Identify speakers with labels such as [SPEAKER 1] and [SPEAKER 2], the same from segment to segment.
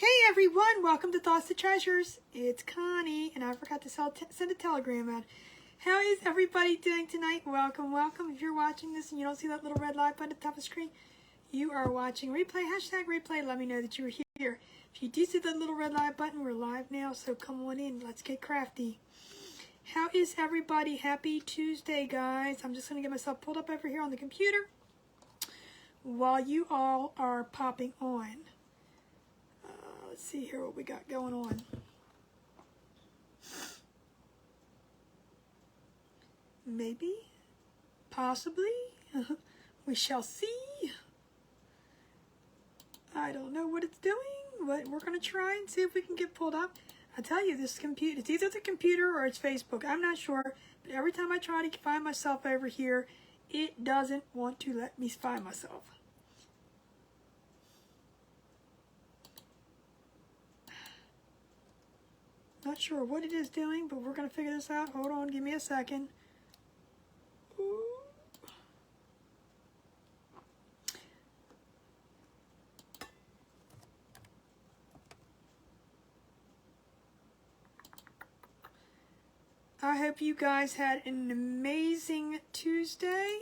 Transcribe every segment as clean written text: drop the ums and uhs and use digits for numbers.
[SPEAKER 1] Hey everyone, welcome to Thoughts to Treasures. It's Connie, and I forgot to send a telegram out. How is everybody doing tonight? Welcome, welcome. If you're watching this and you don't see that little red light button at the top of the screen, you are watching replay, hashtag replay. Let me know that you were here. If you do see that little red light button, we're live now, so come on in. Let's get crafty. How is everybody? Happy Tuesday, guys. I'm just going to get myself pulled up over here on the computer while you all are popping on. Let's see here what we got going on. Maybe, possibly, we shall see. I don't know what it's doing, but we're going to try and see if we can get pulled up. I tell you, this computer, it's either the computer or it's Facebook. I'm not sure, but every time I try to find myself over here, it doesn't want to let me find myself. Not sure what it is doing, but we're going to figure this out. Hold on, give me a second. Ooh. I hope you guys had an amazing Tuesday.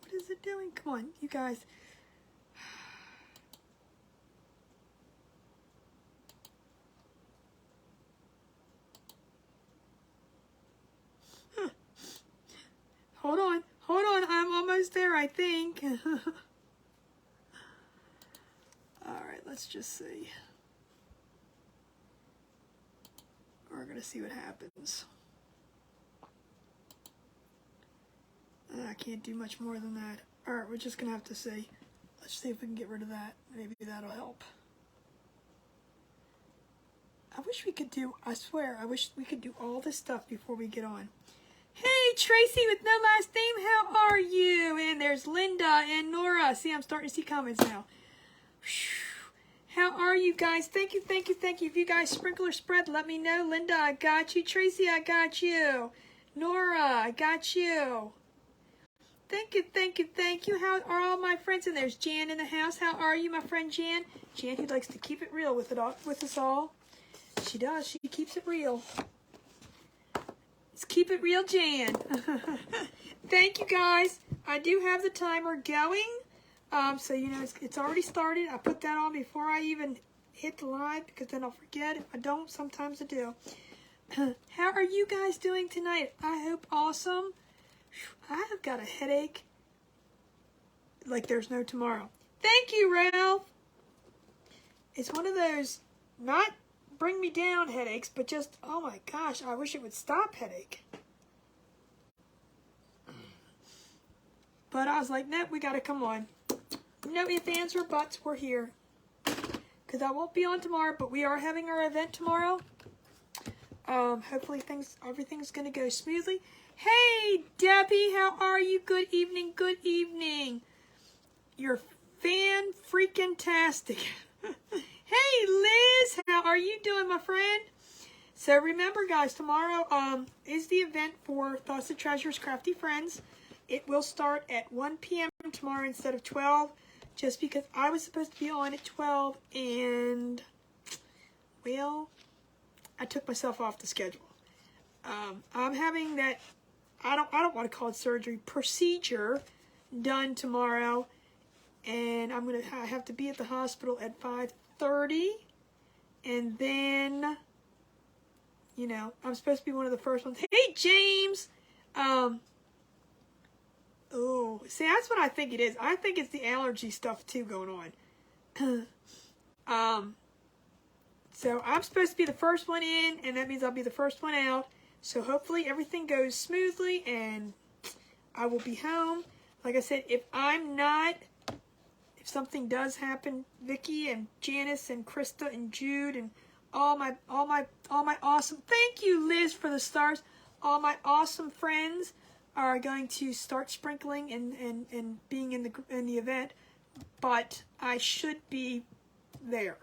[SPEAKER 1] What is it doing? Come on, you guys. Hold on, I'm almost there, I think. Alright, let's just see. We're going to see what happens. I can't do much more than that. Alright, we're just going to have to see. Let's see if we can get rid of that. Maybe that'll help. I wish we could do, I swear, I wish we could do all this stuff before we get on. Hey, Tracy with no last name, how are you? And there's Linda and Nora. See, I'm starting to see comments now. How are you guys? Thank you, thank you, thank you. If you guys sprinkle or spread, let me know. Linda, I got you. Tracy, I got you. Nora, I got you. Thank you, thank you, thank you. How are all my friends? And there's Jan in the house. How are you, my friend Jan? Jan, who likes to keep it real with us all. She does. She keeps it real. Let's keep it real, Jan. Thank you, guys. I do have the timer going. So, you know, it's already started. I put that on before I even hit the live because then I'll forget. If I don't, sometimes I do. How are you guys doing tonight? I hope awesome. I have got a headache like there's no tomorrow. Thank you, Ralph. It's one of those not bring me down headaches, but just, oh my gosh, I wish it would stop headache. But I was like, nope, we got to come on. No ifs, ands, or buts, we're here. Because I won't be on tomorrow, but we are having our event tomorrow. Hopefully everything's going to go smoothly. Hey, Debbie, how are you? Good evening, good evening. You're fan-freaking-tastic. Hey, Liz, how are you doing, my friend? So remember, guys, tomorrow is the event for Thoughts of Treasures Crafty Friends. It will start at 1 p.m. tomorrow instead of 12, just because I was supposed to be on at 12, and, well, I took myself off the schedule. I'm having that, I don't want to call it surgery, procedure done tomorrow, and I have to be at the hospital at 5:30, and then, you know, I'm supposed to be one of the first ones. Hey, James! Oh, see, that's what I think it is. I think it's the allergy stuff, too, going on. So I'm supposed to be the first one in, and that means I'll be the first one out. So hopefully everything goes smoothly, and I will be home. Like I said, if something does happen, Vicky and Janice and Krista and Jude and all my awesome, thank you, Liz, for the stars. All my awesome friends are going to start sprinkling and being in the event, but I should be there.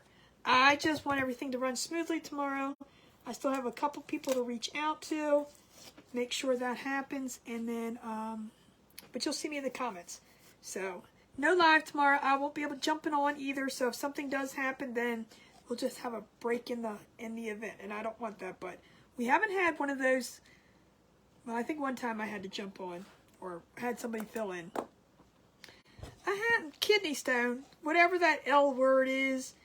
[SPEAKER 1] I just want everything to run smoothly tomorrow. I still have a couple people to reach out to. Make sure that happens, and then, but you'll see me in the comments. So, no live tomorrow. I won't be able to jump in on either, so if something does happen, then we'll just have a break in the event, and I don't want that, but we haven't had one of those. Well, I think one time I had to jump on, or had somebody fill in. I had kidney stone, whatever that L word is,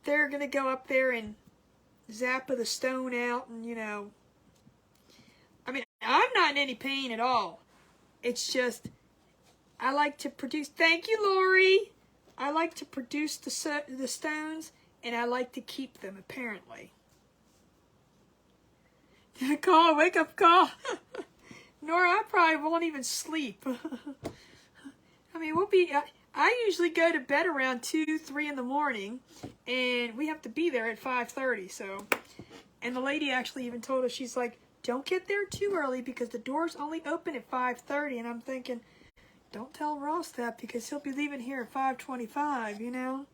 [SPEAKER 1] they're going to go up there and zap the stone out, and, you know, I mean, I'm not in any pain at all. It's just, I like to produce, thank you, Lori. I like to produce the stones, and I like to keep them, apparently. Call, wake up call. Nora, I probably won't even sleep. I mean, we'll be, I usually go to bed around 2, 3 in the morning, and we have to be there at 5:30, so. And the lady actually even told us, she's like, don't get there too early because the doors only open at 5:30. And I'm thinking, don't tell Ross that because he'll be leaving here at 5:25, you know?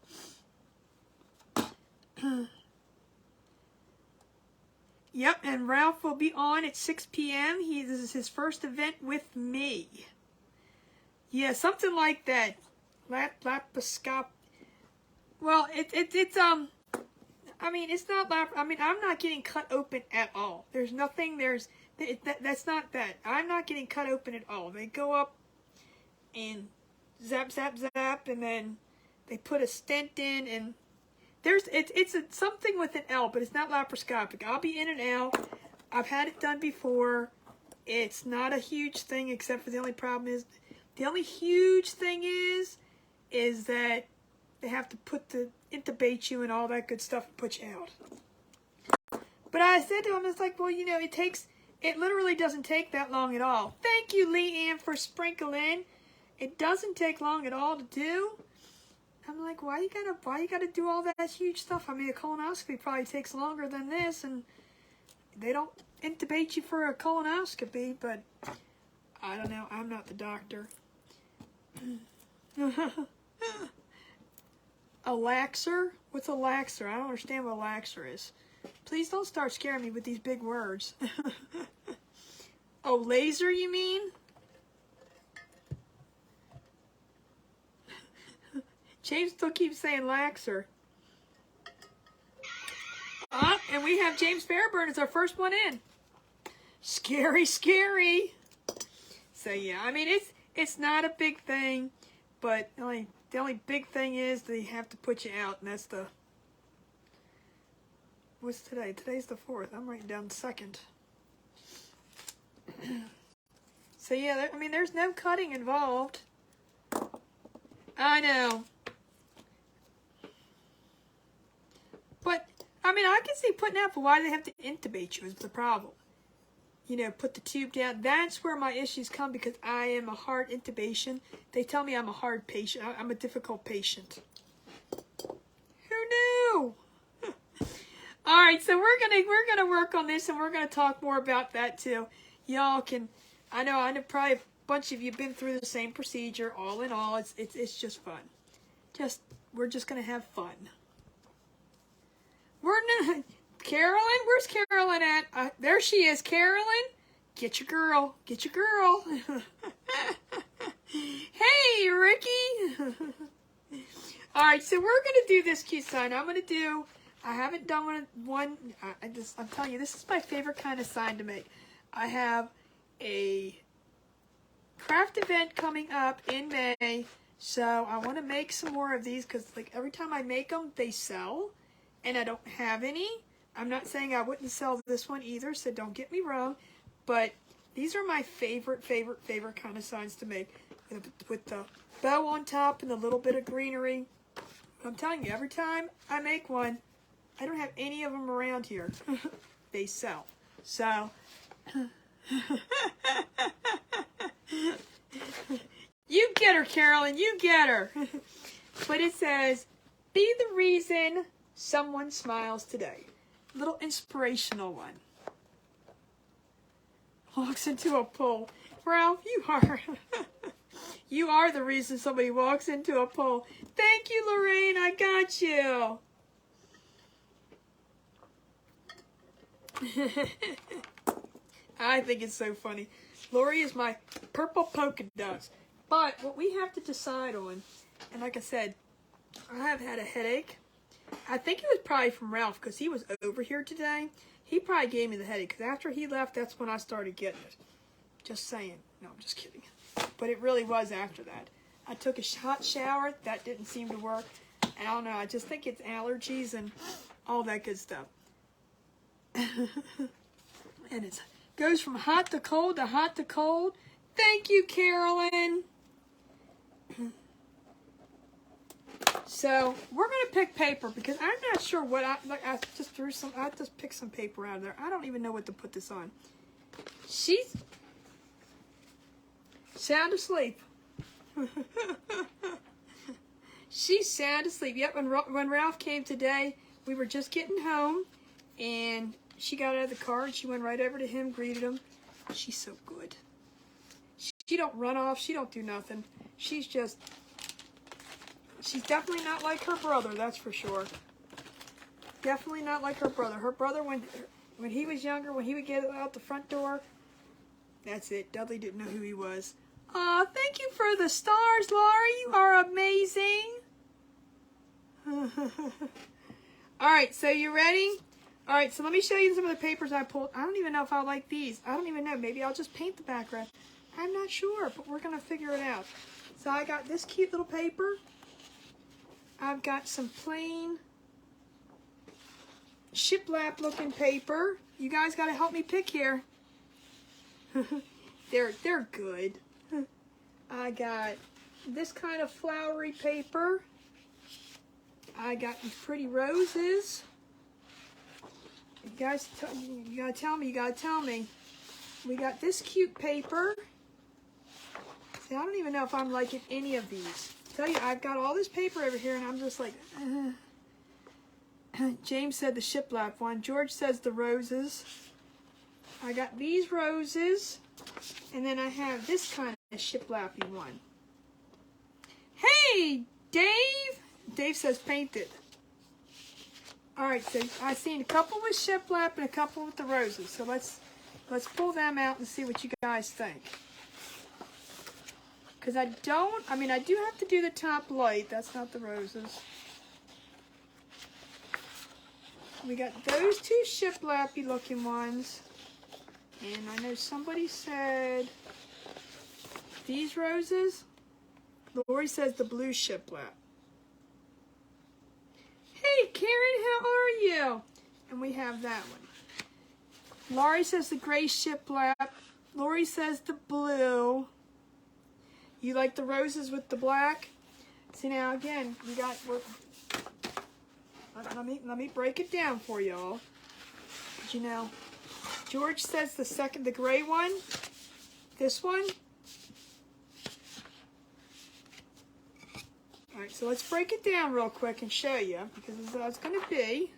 [SPEAKER 1] Yep, and Ralph will be on at 6 p.m. This is his first event with me. Yeah, something like that. Laparoscop. Well, it's I mean, it's not I mean, I'm not getting cut open at all. There's nothing, that's not that. I'm not getting cut open at all. They go up and zap, zap, zap, and then they put a stent in, and it's something with an L, but it's not laparoscopic. I'll be in and out. I've had it done before. It's not a huge thing, except for the only problem is, the only huge thing is that they have to intubate you and all that good stuff and put you out. But I said to him, it's like, well, you know, it literally doesn't take that long at all. Thank you, Leanne, for sprinkling. It doesn't take long at all to do. I'm like, why you gotta do all that huge stuff? I mean, a colonoscopy probably takes longer than this, and they don't intubate you for a colonoscopy, but I don't know. I'm not the doctor. A laxer? What's a laxer? I don't understand what a laxer is. Please don't start scaring me with these big words. Oh, laser, you mean? James still keeps saying laxer. And we have James Fairburn as our first one in. Scary, scary. So yeah, I mean, it's not a big thing, but the only big thing is they have to put you out, and that's the, what's today? Today's the 4th. I'm writing down the 2nd. So yeah, I mean, there's no cutting involved. I know. But, I mean, I can see putting out, but why do they have to intubate you is the problem. You know, put the tube down. That's where my issues come, because I am a hard intubation. They tell me I'm a hard patient. I'm a difficult patient. Who knew? All right, so we're gonna work on this, and we're gonna talk more about that too. Y'all can, I know probably a bunch of you been through the same procedure. All in all, it's just fun. We're just gonna have fun. We're not. Carolyn? Where's Carolyn at? There she is. Carolyn? Get your girl. Get your girl. Hey, Ricky. All right, so we're going to do this cute sign. I haven't done one. I'm telling you, this is my favorite kind of sign to make. I have a craft event coming up in May, so I want to make some more of these because, like, every time I make them, they sell, and I don't have any. I'm not saying I wouldn't sell this one either, so don't get me wrong. But these are my favorite kind of signs to make. With the bow on top and the little bit of greenery. I'm telling you, every time I make one, I don't have any of them around here. They sell. So, you get her, Carolyn. You get her. But it says, be the reason someone smiles today. Little inspirational one. Walks into a pool. Ralph, you are the reason somebody walks into a pool. Thank you, Lorraine. I got you. I think it's so funny. Lori is my purple polka dots. But what we have to decide on, and like I said, I have had a headache. I think it was probably from Ralph because he was over here today. He probably gave me the headache because after he left, that's when I started getting it. Just saying. No, I'm just kidding. But it really was after that. I took a hot shower. That didn't seem to work. I don't know. I just think it's allergies and all that good stuff. And it goes from hot to cold to hot to cold. Thank you, Carolyn. So we're gonna pick paper because I'm not sure what I just threw some. I just picked some paper out of there. I don't even know what to put this on. She's sound asleep. She's sound asleep. Yep. When Ralph came today, we were just getting home, and she got out of the car and she went right over to him, greeted him. She's so good. She don't run off. She don't do nothing. She's definitely not like her brother, that's for sure. Definitely not like her brother. Her brother, when he was younger, when he would get out the front door, that's it. Dudley didn't know who he was. Aw, thank you for the stars, Laurie. You are amazing. All right, so you ready? All right, so let me show you some of the papers I pulled. I don't even know if I like these. I don't even know. Maybe I'll just paint the background. I'm not sure, but we're going to figure it out. So I got this cute little paper. I've got some plain shiplap looking paper. You guys got to help me pick here. They're good. I got this kind of flowery paper. I got these pretty roses. You guys, you gotta tell me. You gotta tell me. We got this cute paper. See, I don't even know if I'm liking any of these. Tell you, I've got all this paper over here, and I'm just like. James said the shiplap one. George says the roses. I got these roses, and then I have this kind of shiplappy one. Hey, Dave. Dave says paint it. All right, so I seen a couple with shiplap and a couple with the roses. So let's pull them out and see what you guys think. Because I do have to do the top light. That's not the roses. We got those two shiplappy looking ones. And I know somebody said these roses. Lori says the blue shiplap. Hey, Karen, how are you? And we have that one. Laurie says the gray shiplap. Lori says the blue. You like the roses with the black? See, now again, we got. Let me break it down for y'all. You know, George says the gray one. This one. All right, so let's break it down real quick and show you, because this is how it's going to be.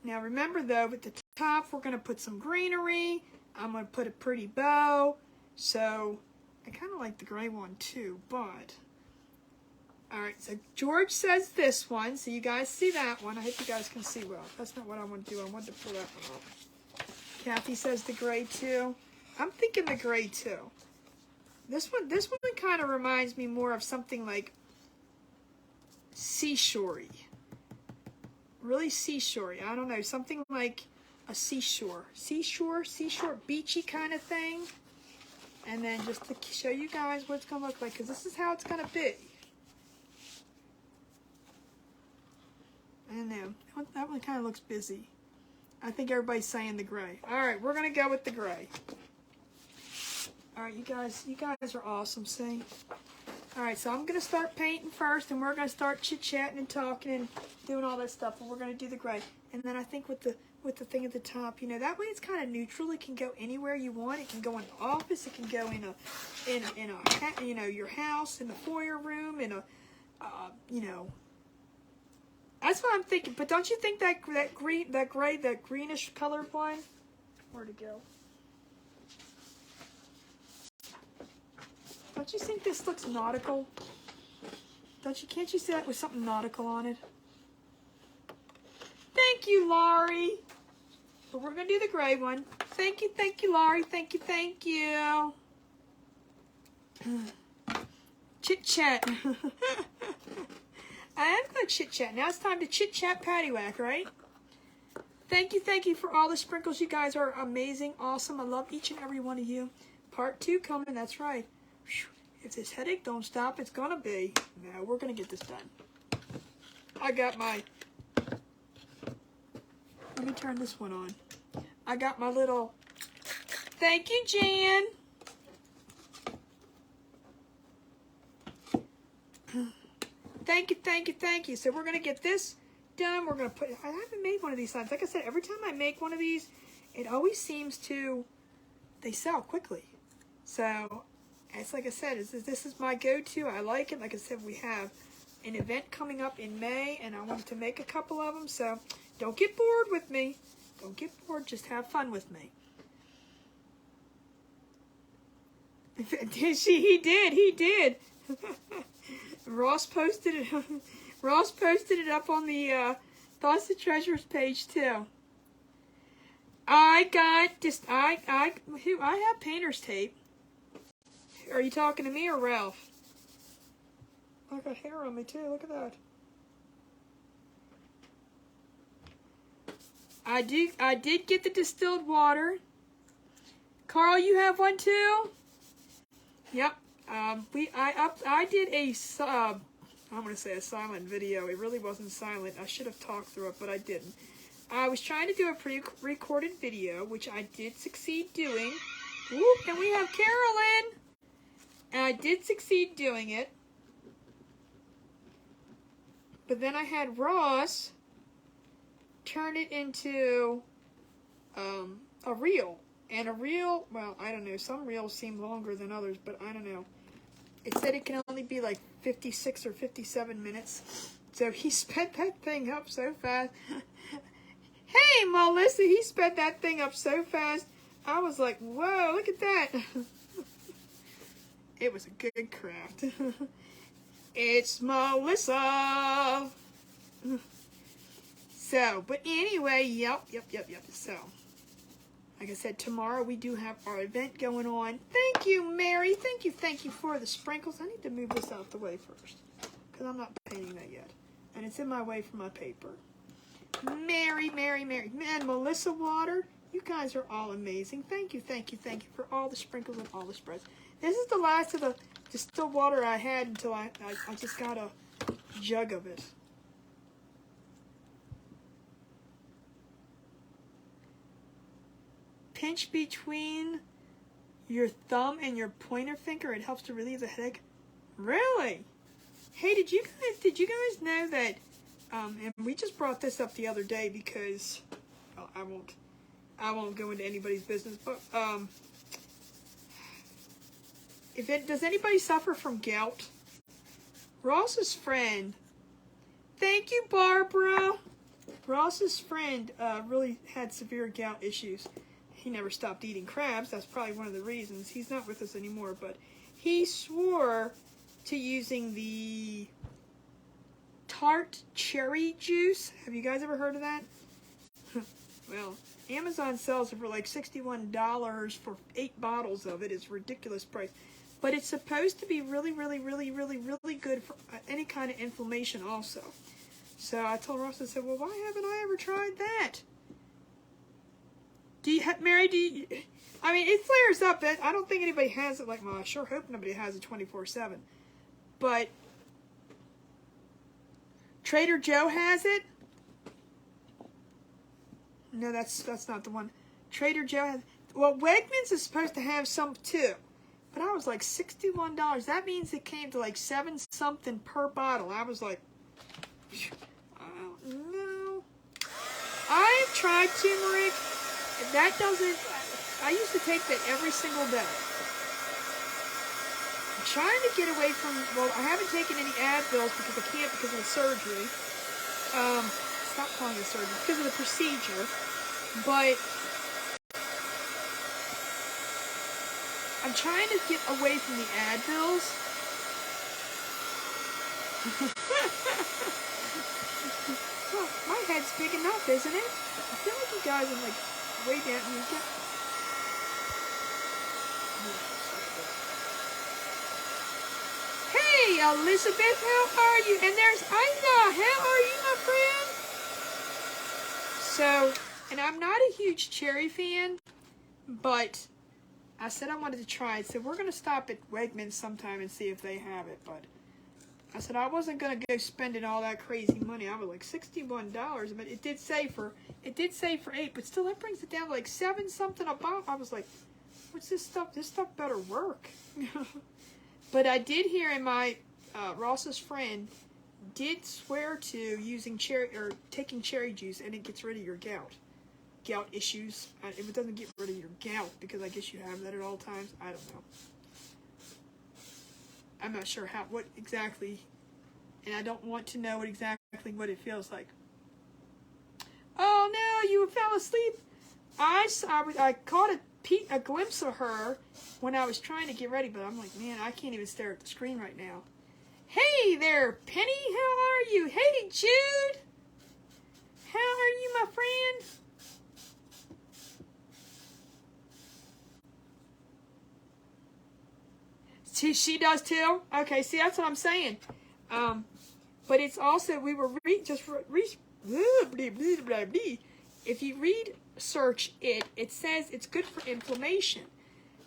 [SPEAKER 1] Now remember though, at the top we're going to put some greenery. I'm going to put a pretty bow. So I kind of like the gray one too, but... Alright, so George says this one, so you guys see that one. I hope you guys can see well. That's not what I want to do. I want to pull that one off. Kathy says the gray too. I'm thinking the gray too. This one kind of reminds me more of something like seashore-y. Really seashore-y. I don't know, something like a seashore. Seashore, beachy kind of thing. And then just to show you guys what it's going to look like, because this is how it's going to be. I don't know. That one kind of looks busy. I think everybody's saying the gray. All right, we're going to go with the gray. All right, you guys are awesome, see? All right, so I'm going to start painting first, and we're going to start chit-chatting and talking and doing all that stuff, and we're going to do the gray. And then I think with the thing at the top, you know, that way it's kind of neutral. It can go anywhere you want. It can go in the office. It can go in a you know, your house, in the foyer room, in a, you know. That's what I'm thinking. But don't you think that greenish colored one? Where'd it go? Don't you think this looks nautical? Can't you see that with something nautical on it? Thank you, Laurie. But we're going to do the gray one. Thank you, Laurie. Thank you, thank you. Chit-chat. I am going to chit-chat. Now it's time to chit-chat paddywhack, right? Thank you for all the sprinkles. You guys are amazing, awesome. I love each and every one of you. Part 2 coming, that's right. If this headache don't stop, it's going to be. Now we're going to get this done. I got my... Let me turn this one on. I got my little... Thank you, Jan. Thank you. So we're going to get this done. We're going to put... I haven't made one of these signs. Like I said, every time I make one of these, it always seems to... They sell quickly. So, it's like I said, this is my go-to. I like it. Like I said, we have an event coming up in May, and I wanted to make a couple of them. So, don't get bored with me. Don't get bored. Just have fun with me. He did. Ross posted it. Ross posted it up on the Thoughts and Treasures page too. I have painter's tape. Are you talking to me or Ralph? I got hair on me too. Look at that. I did get the distilled water. Carl, you have one too? Yep. I did a I'm gonna say a silent video. It really wasn't silent. I should have talked through it, but I didn't. I was trying to do a pre-recorded video, which I did succeed doing. Ooh, and we have Carolyn. And I did succeed doing it. But then I had Ross turn it into a reel. And a reel, well, I don't know. Some reels seem longer than others, but I don't know. It said it can only be like 56 or 57 minutes. So he sped that thing up so fast. Hey, Melissa, he sped that thing up so fast. I was like, whoa, look at that. It was a good craft. It's Melissa. So, but anyway, yep. So, like I said, tomorrow we do have our event going on. Thank you, Mary. Thank you for the sprinkles. I need to move this out the way first, because I'm not painting that yet. And it's in my way for my paper. Mary. Man, Melissa Water, you guys are all amazing. Thank you for all the sprinkles and all the spreads. This is the last of the distilled water I had until I just got a jug of it. Pinch between your thumb and your pointer finger. It helps to relieve the headache. Really? Hey, did you guys know that? And we just brought this up the other day because, well, I won't go into anybody's business. But does anybody suffer from gout? Ross's friend. Thank you, Barbara. Ross's friend really had severe gout issues. He never stopped eating crabs. That's probably one of the reasons. He's not with us anymore, but he swore to using the tart cherry juice. Have you guys ever heard of that? Well, Amazon sells it for like $61 for 8 bottles of it. It's a ridiculous price. But it's supposed to be really good for any kind of inflammation also. So I told Ross, I said, well, why haven't I ever tried that? Mary, I mean, it flares up. I don't think anybody has it like, well, I sure hope nobody has it 24/7. But Trader Joe has it. No, that's not the one. Trader Joe has, well, Wegmans is supposed to have some too. But I was like, $61. That means it came to like 7 something per bottle. I was like, no. I've tried turmeric. That doesn't, I used to take that every single day. I'm trying to get away from, well, I haven't taken any Advils because I can't because of the surgery. Stop calling it surgery, because of the procedure. But I'm trying to get away from the Advils. Well, my my head's big enough, isn't it? I feel like you guys are like way down. You get. Hey, Elizabeth, how are you? And there's Ida. How are you, my friend? So, and I'm not a huge cherry fan, but I said I wanted to try it. So we're going to stop at Wegmans sometime and see if they have it. But I said I wasn't going to go spending all that crazy money. I was like $61, but it did say for 8, but still that brings it down to like 7 something a bottle. I was like, what's this stuff? This stuff better work. But I did hear in my Ross's friend did swear to using taking cherry juice, and it gets rid of your gout issues. If it doesn't get rid of your gout, because I guess you have that at all times. I don't know. I'm not sure what exactly, and I don't want to know exactly what it feels like. Oh no, you fell asleep. I caught a glimpse of her when I was trying to get ready, but I'm like, man, I can't even stare at the screen right now. Hey there, Penny, how are you? Hey, Jude, how are you, my friend? She does too? Okay, see, that's what I'm saying. But it's also, we were if you research it, it says it's good for inflammation.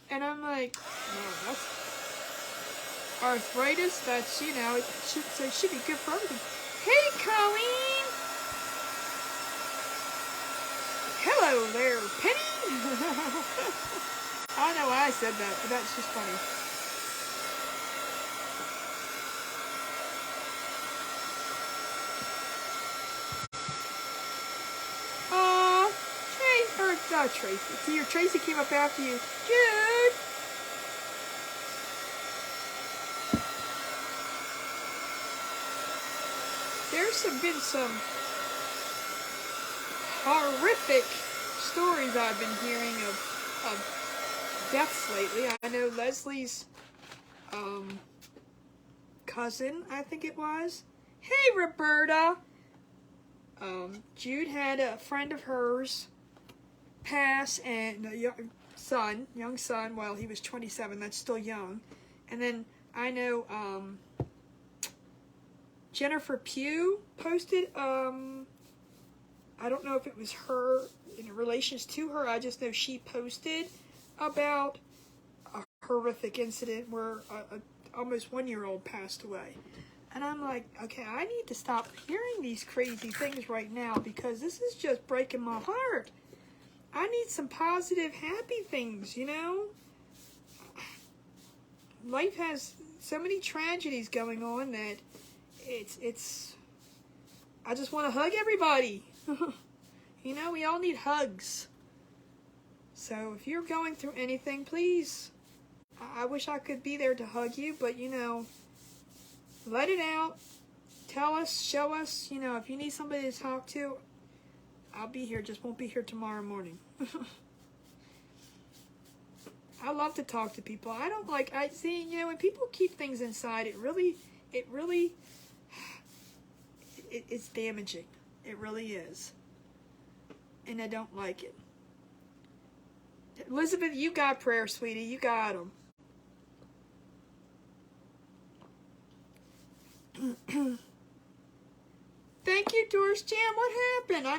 [SPEAKER 1] And I'm like, no, that's arthritis, that's, you know, it should be good for everything. Hey, Colleen! Hello there, Penny! I don't know why I said that, but that's just funny. Tracy. See, your Tracy came up after you. Jude! There's been some horrific stories I've been hearing of deaths lately. I know Leslie's cousin, I think it was. Hey, Roberta! Jude had a friend of hers pass, and a young son, well, he was 27, that's still young. And then I know Jennifer Pugh posted, I don't know if it was her, in relations to her, I just know she posted about a horrific incident where a almost 1-year-old passed away. And I'm like, okay, I need to stop hearing these crazy things right now, because this is just breaking my heart. I need some positive, happy things, you know? Life has so many tragedies going on that it's I just want to hug everybody. You know, we all need hugs. So if you're going through anything, please, I wish I could be there to hug you, but, you know, let it out. Tell us, show us, you know, if you need somebody to talk to, I'll be here, just won't be here tomorrow morning. I love to talk to people. I don't like, you know, when people keep things inside, it's damaging. It really is. And I don't like it. Elizabeth, you got prayer, sweetie. You got them. Thank you, Doris Jam. What happened? I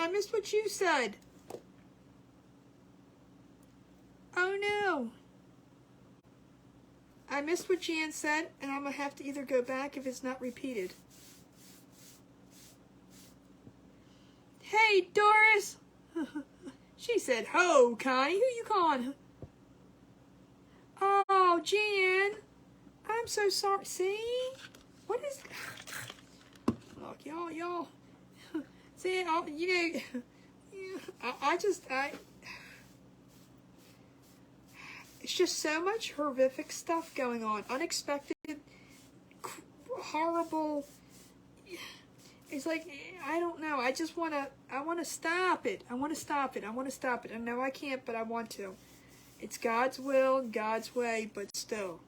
[SPEAKER 1] missed what you said. Oh no. I missed what Jan said, and I'm gonna have to either go back if it's not repeated. Hey, Doris. She said, "Ho, Connie. Who you calling?" Oh, Jan. I'm so sorry. See? What is... Look, y'all. See, you know, it's just so much horrific stuff going on. Unexpected, horrible. It's like, I don't know. I want to stop it. I want to stop it. I know I can't, but I want to. It's God's will, God's way, but still,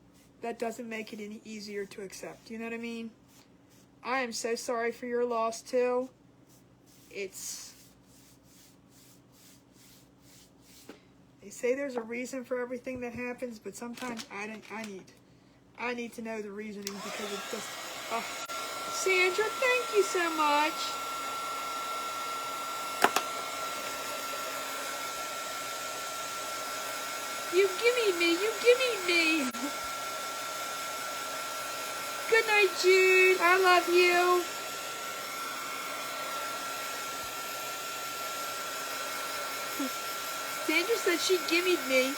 [SPEAKER 1] that doesn't make it any easier to accept. You know what I mean? I am so sorry for your loss, too. they say there's a reason for everything that happens, but sometimes I need to know the reasoning, because it's just, Sandra, thank you so much. You gimme me, you gimme me. Good night, Jude. I love you. Sandra said she gimmied me.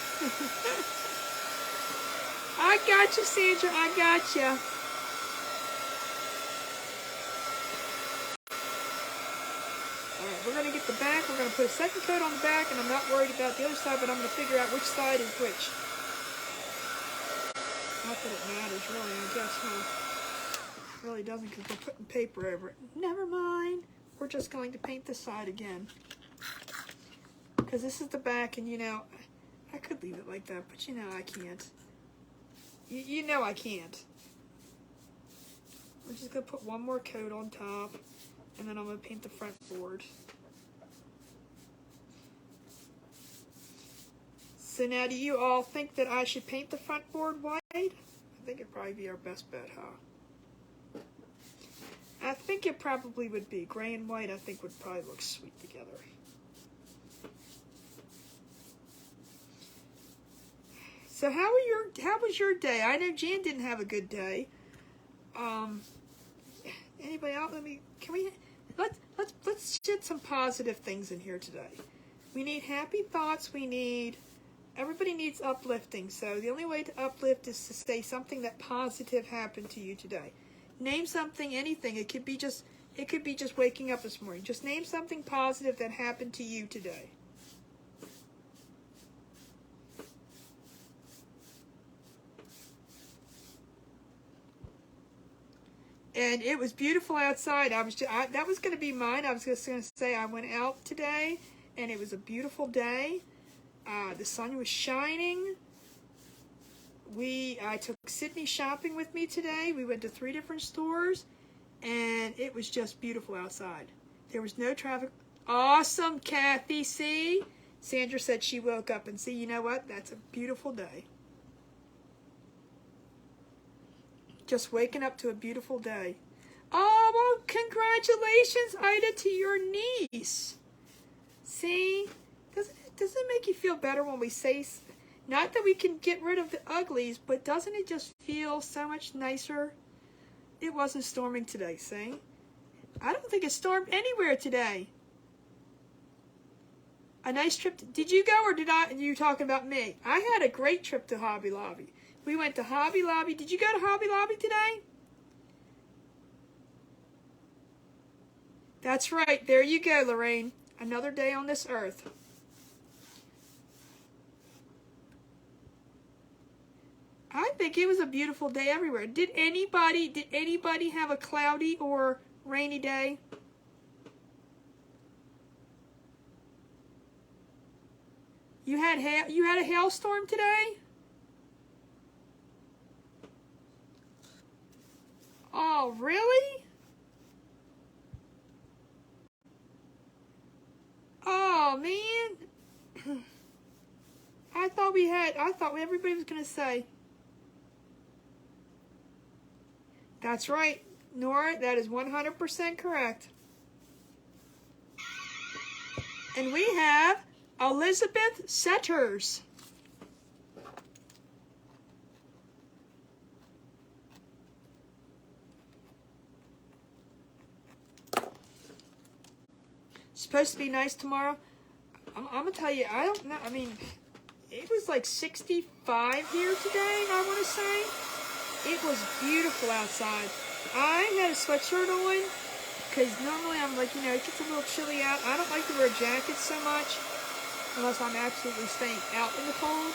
[SPEAKER 1] I got you, Sandra. I got you. Alright, we're going to get the back. We're going to put a second coat on the back, and I'm not worried about the other side, but I'm going to figure out which side is which. Not that it matters, really, I guess, huh? It really doesn't, because we're putting paper over it. Never mind. We're just going to paint this side again. Because this is the back, and you know, I could leave it like that, but you know I can't. You know I can't. We're just going to put one more coat on top, and then I'm going to paint the front board. So now, do you all think that I should paint the front board white? I think it'd probably be our best bet, huh? I think it probably would be. Gray and white, I think, would probably look sweet together. So how was your day? I know Jan didn't have a good day. Anybody else? Let's shed some positive things in here today. We need happy thoughts. Everybody needs uplifting. So the only way to uplift is to say something that positive happened to you today. Name something, anything. It could be just waking up this morning. Just name something positive that happened to you today. And it was beautiful outside. That was going to be mine. I was just going to say I went out today, and it was a beautiful day. The sun was shining. I took Sydney shopping with me today. We went to 3 different stores, and it was just beautiful outside. There was no traffic. Awesome, Kathy. See? Sandra said she woke up, and see, you know what? That's a beautiful day. Just waking up to a beautiful day. Oh, well, congratulations, Ida, to your niece. See? Doesn't it make you feel better when we say, not that we can get rid of the uglies, but doesn't it just feel so much nicer? It wasn't storming today, see? I don't think it stormed anywhere today. A nice trip. Did you go, or you talking about me? I had a great trip to Hobby Lobby. We went to Hobby Lobby. Did you go to Hobby Lobby today? That's right. There you go, Lorraine. Another day on this earth. I think it was a beautiful day everywhere. Did anybody have a cloudy or rainy day? You had a hailstorm today? Oh, really? Oh, man. I thought everybody was going to say. That's right, Nora. That is 100% correct. And we have Elizabeth Setters. Supposed to be nice tomorrow. I'm gonna tell you, I don't know. I mean, it was like 65 here today, I want to say. It was beautiful outside. I had a sweatshirt on because normally I'm like, you know, it gets a little chilly out. I don't like to wear jackets so much unless I'm absolutely staying out in the cold.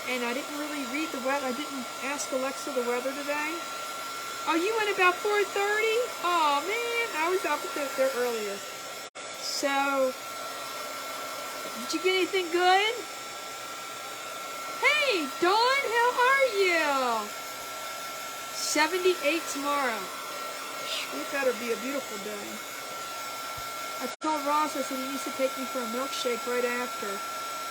[SPEAKER 1] And I didn't really read the weather. I didn't ask Alexa the weather today. Oh, you went about 4:30? Oh, man. I was up there earlier. So, did you get anything good? Hey, Dawn, how are you? 78 tomorrow. It better be a beautiful day. I told Ross, I said he needs to take me for a milkshake right after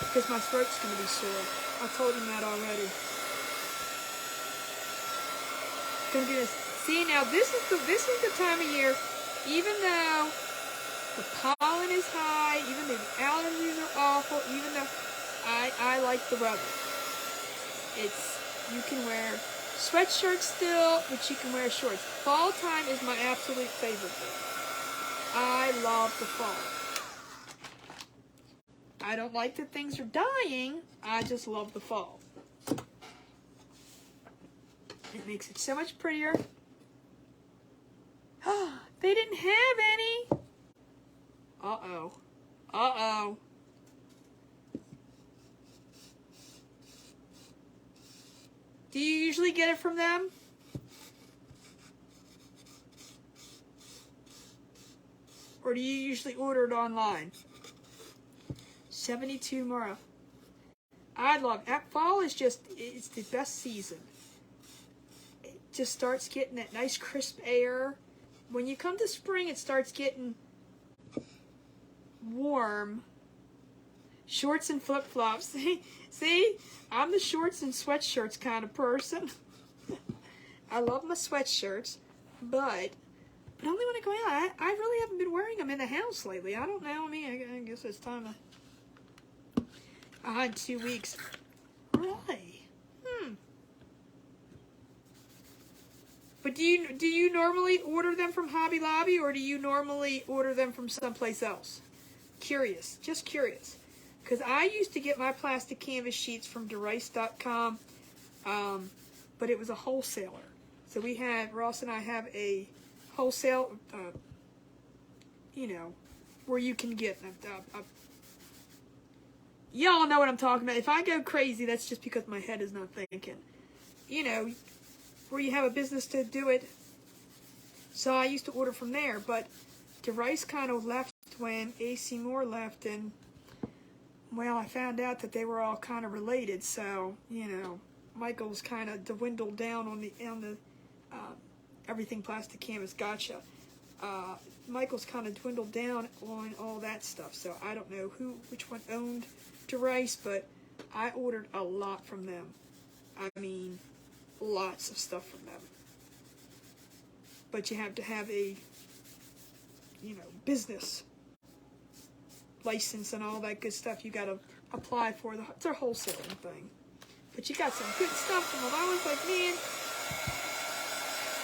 [SPEAKER 1] because my throat's going to be sore. I told him that already. Gonna do this. See, now this is the time of year, even though the pollen is high, even though the allergies are awful, even though I like the weather. You can wear sweatshirts still, but you can wear shorts. Fall time is my absolute favorite thing. I love the fall. I don't like that things are dying. I just love the fall. It makes it so much prettier. They didn't have any. Uh-oh. Uh-oh. Do you usually get it from them? Or do you usually order it online? 72 tomorrow. I love it. Fall is just, it's the best season. It just starts getting that nice crisp air. When you come to spring, it starts getting warm. Shorts and flip-flops. See? I'm the shorts and sweatshirts kind of person. I love my sweatshirts, but only when I go out. I really haven't been wearing them in the house lately. I don't know. I mean, I guess it's time to... I had 2 weeks. Really? But do you normally order them from Hobby Lobby, or do you normally order them from someplace else? Curious. Just curious. Because I used to get my plastic canvas sheets from DeRice.com, but it was a wholesaler. So Ross and I have a wholesale, where you can get y'all know what I'm talking about. If I go crazy, that's just because my head is not thinking. Where you have a business to do it. So I used to order from there, but DeRice kind of left when AC Moore left, and well, I found out that they were all kind of related, so, Michael's kind of dwindled down on the everything plastic canvas, gotcha. Michael's kind of dwindled down on all that stuff, so I don't know which one owned DeRice, but I ordered a lot from them. I mean, lots of stuff from them. But you have to have a, business license and all that good stuff you got to apply for. It's a wholesaling thing. But you got some good stuff from them. I was like, man.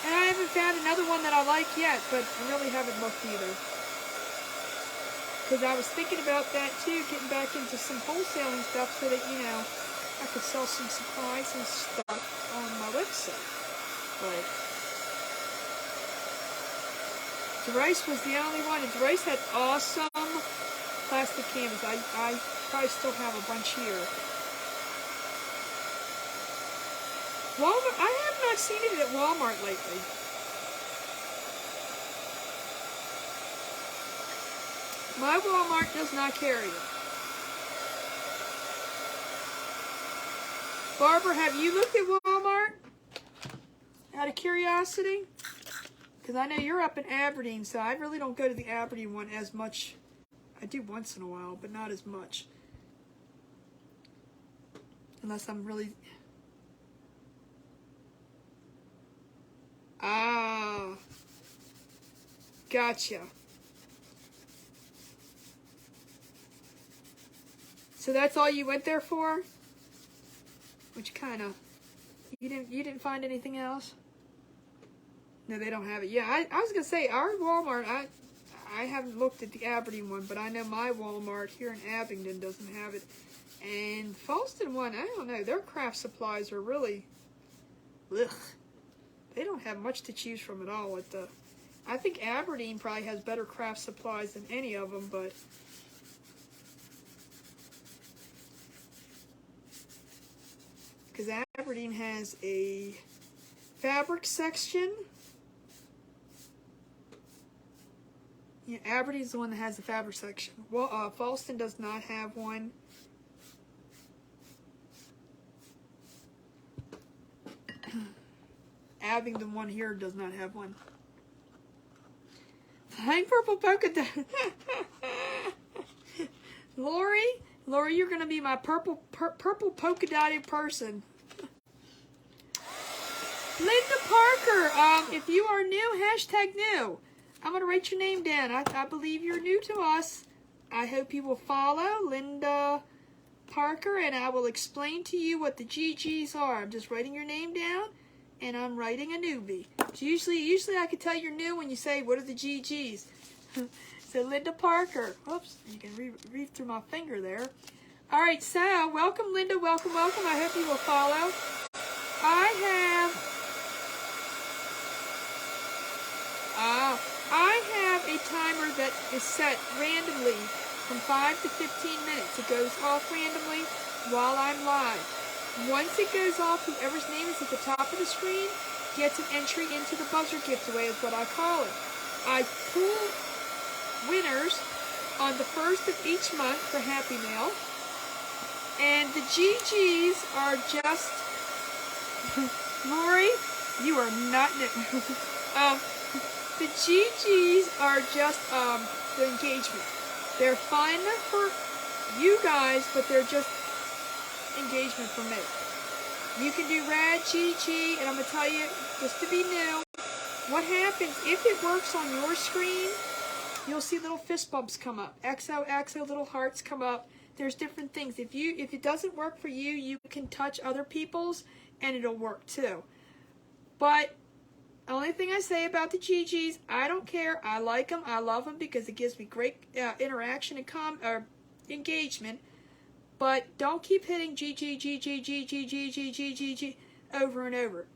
[SPEAKER 1] And I haven't found another one that I like yet, but I really haven't looked either. Because I was thinking about that too, getting back into some wholesaling stuff so that, I could sell some supplies and stuff on my website. But DeRice was the only one. And DeRice had awesome plastic canvas. I probably still have a bunch here. Walmart, I have not seen it at Walmart lately. My Walmart does not carry it. Barbara, have you looked at Walmart? Out of curiosity? Because I know you're up in Aberdeen, so I really don't go to the Aberdeen one as much. I do once in a while, but not as much. Unless I'm really... Ah. Gotcha. So that's all you went there for? Which kind of... You didn't find anything else? No, they don't have it. Yeah, I was going to say, our Walmart, I haven't looked at the Aberdeen one, but I know my Walmart here in Abingdon doesn't have it. And Falston one, I don't know, their craft supplies are really, ugh. They don't have much to choose from at all. I think Aberdeen probably has better craft supplies than any of them, but because Aberdeen has a fabric section. Yeah, Aberdeen's the one that has the fabric section. Well, Falston does not have one. Abingdon one here does not have one. Hang purple polka dot. Lori, you're gonna be my purple polka dotted person. Linda Parker, if you are new, hashtag new. I'm gonna write your name down. I believe you're new to us. I hope you will follow Linda Parker, and I will explain to you what the GGs are. I'm just writing your name down, and I'm writing a newbie. So usually I can tell you're new when you say, what are the GGs? So Linda Parker. Oops, you can read through my finger there. All right, so welcome, Linda. Welcome, welcome. I hope you will follow. I have a timer that is set randomly from 5 to 15 minutes. It goes off randomly while I'm live. Once it goes off, whoever's name is at the top of the screen gets an entry into the buzzer giveaway, is what I call it. I pull winners on the first of each month for Happy Mail. And the GGs are just... Lori, you are not new. The GGs are just the engagement. They're fun for you guys, but they're just engagement for me. You can do red, GG, and I'm going to tell you, just to be new, what happens, if it works on your screen, you'll see little fist bumps come up. XOXO, little hearts come up. There's different things. If it doesn't work for you, you can touch other people's, and it'll work too. But the only thing I say about the GGs, I don't care. I like them. I love them because it gives me great interaction and engagement. But don't keep hitting GG over and over.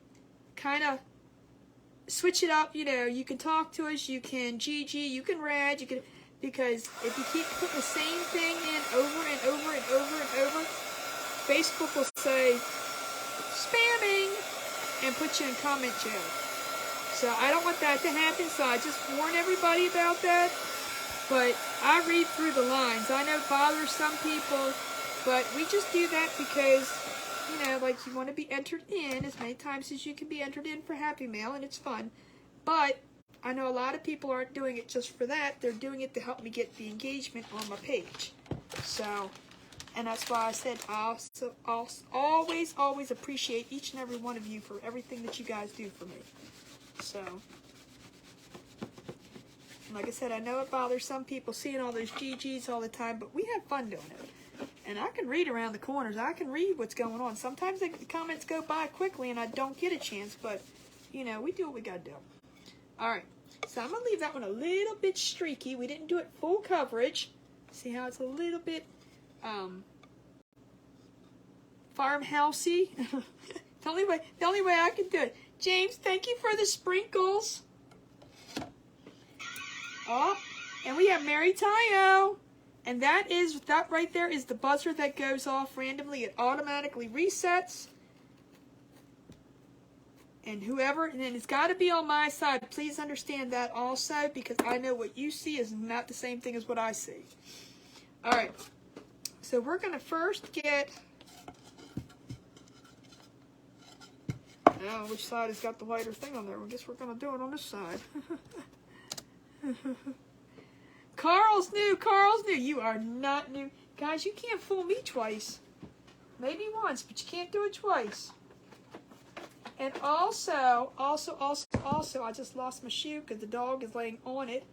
[SPEAKER 1] Kind of switch it up. You know, you can talk to us. You can GG. You can rad. You can, because if you keep putting the same thing in over and over and over and over, Facebook will say spamming and put you in comment jail. So I don't want that to happen, so I just warn everybody about that. But I read through the lines. I know it bothers some people, but we just do that because, you know, like, you want to be entered in as many times as you can be entered in for Happy Mail, and it's fun. But I know a lot of people aren't doing it just for that. They're doing it to help me get the engagement on my page. So, and that's why I said I'll always appreciate each and every one of you for everything that you guys do for me. So, like I said, I know it bothers some people seeing all those GGs all the time, but we have fun doing it. And I can read around the corners. I can read what's going on. Sometimes the comments go by quickly and I don't get a chance, but, you know, we do what we got to do. All right, so I'm going to leave that one a little bit streaky. We didn't do it full coverage. See how it's a little bit farmhousey? The only way I can do it. James, thank you for the sprinkles. Oh, and we have Mary Tayo. And that right there is the buzzer that goes off randomly. It automatically resets. And it's got to be on my side. Please understand that also, because I know what you see is not the same thing as what I see. All right. So we're going to first get... Now, which side has got the lighter thing on there? I guess we're going to do it on this side. Carl's new. You are not new. Guys, you can't fool me twice. Maybe once, but you can't do it twice. And also, I just lost my shoe because the dog is laying on it.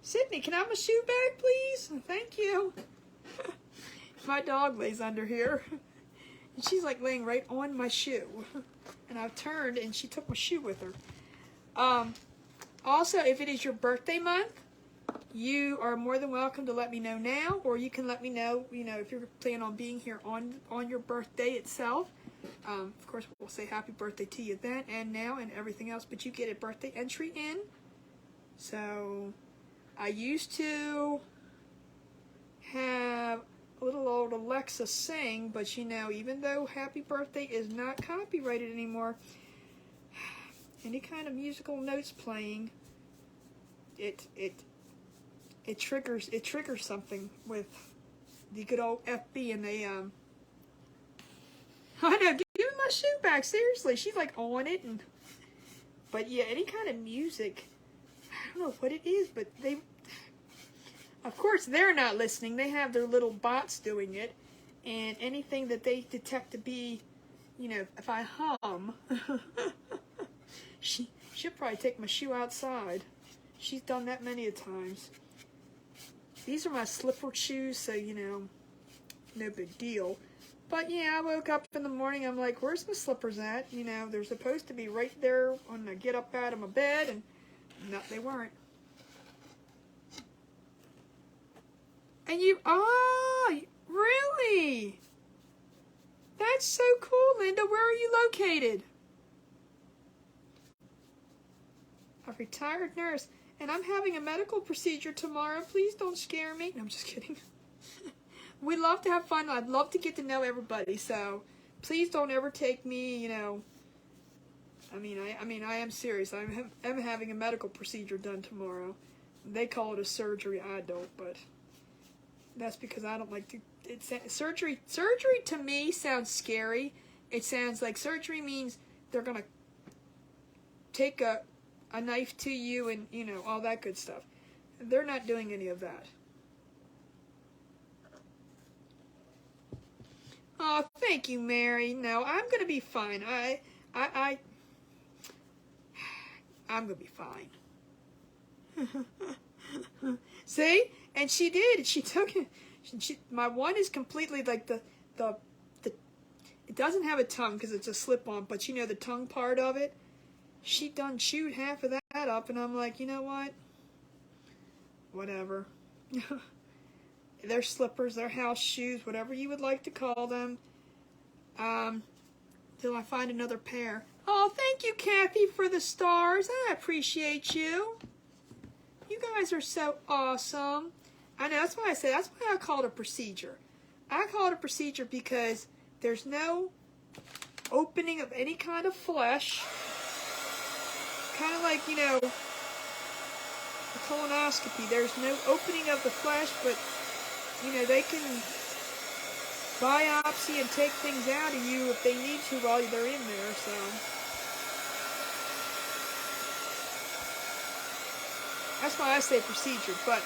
[SPEAKER 1] Sydney, can I have my shoe back, please? Thank you. My dog lays under here. And she's like laying right on my shoe. And I've turned and she took my shoe with her. Also, if it is your birthday month, you are more than welcome to let me know now, or you can let me know, if you're planning on being here on your birthday itself. Of course, we'll say happy birthday to you then and now and everything else, but you get a birthday entry in. So, I used to have a little old Alexa sing, but even though happy birthday is not copyrighted anymore, any kind of musical notes playing, it triggers something with the good old FB, and they I know, give me my shoe back, seriously. She's like on it, and But yeah, any kind of music, I don't know what it is, but they, of course, they're not listening. They have their little bots doing it. And anything that they detect to be, you know, if I hum, she'll probably take my shoe outside. She's done that many a times. These are my slipper shoes, so, you know, no big deal. But yeah, I woke up in the morning, I'm like, where's my slippers at? You know, they're supposed to be right there when I get up out of my bed, and no, they weren't. And you, oh, really? That's so cool, Linda. Where are you located? A retired nurse. And I'm having a medical procedure tomorrow. Please don't scare me. No, I'm just kidding. We love to have fun. I'd love to get to know everybody. So please don't ever take me, you know. I mean, I am serious. I'm having a medical procedure done tomorrow. They call it a surgery. I don't, but that's because I don't like to. Surgery to me sounds scary. It sounds like surgery means they're gonna take a knife to you and, you know, all that good stuff. They're not doing any of that. Oh, thank you, Mary. No, I'm gonna be fine. I'm gonna be fine. See? And she did. She took it. My one is completely like the it doesn't have a tongue because it's a slip-on, but you know the tongue part of it. She done chewed half of that up, and I'm like, you know what? Whatever. Their slippers, their house shoes, whatever you would like to call them. Till I find another pair. Oh, thank you, Kathy, for the stars. I appreciate you. You guys are so awesome. I know, that's why I call it a procedure. I call it a procedure because there's no opening of any kind of flesh. Kind of like, you know, a colonoscopy. There's no opening of the flesh, but, you know, they can biopsy and take things out of you if they need to while they're in there, so. That's why I say procedure, but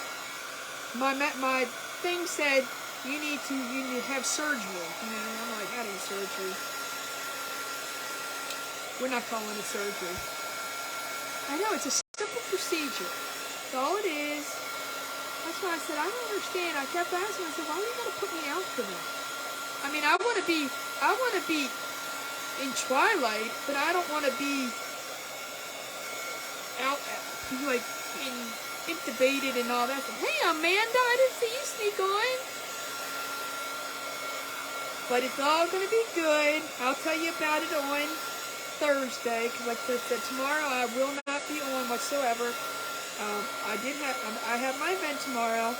[SPEAKER 1] my thing said you need to have surgery. You know, I'm like, I need surgery. We're not calling it surgery. I know, it's a simple procedure. That's all it is. That's why I said, I don't understand. I kept asking, I said, why are you going to put me out for that? I mean, I want to be in Twilight, but I don't want to be out, like, intubated and all that. Hey, Amanda, I didn't see you sneak on. But it's all going to be good. I'll tell you about it on Thursday, because like I said, tomorrow I will not be on whatsoever. I have my event tomorrow,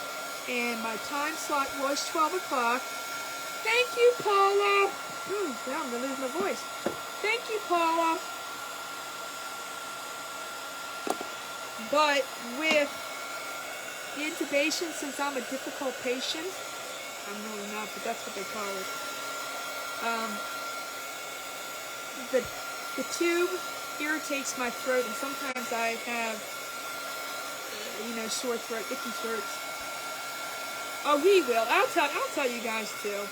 [SPEAKER 1] and my time slot was 12 o'clock. Thank you, Paula. Now I'm going to lose my voice. Thank you, Paula. But with the intubation, since I'm a difficult patient, I'm really not, but that's what they call it. The tube irritates my throat, and sometimes I have, you know, sore throat, icky throats. Oh, he will. I'll tell you guys too.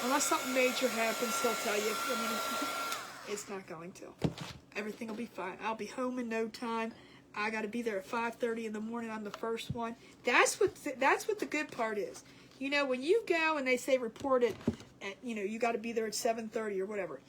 [SPEAKER 1] Unless something major happens, he'll tell you. I mean, it's not going to. Everything will be fine. I'll be home in no time. I got to be there at 5:30 in the morning. I'm the first one. That's what the good part is. You know, when you go and they say report it at, you know, you got to be there at 7:30 or whatever.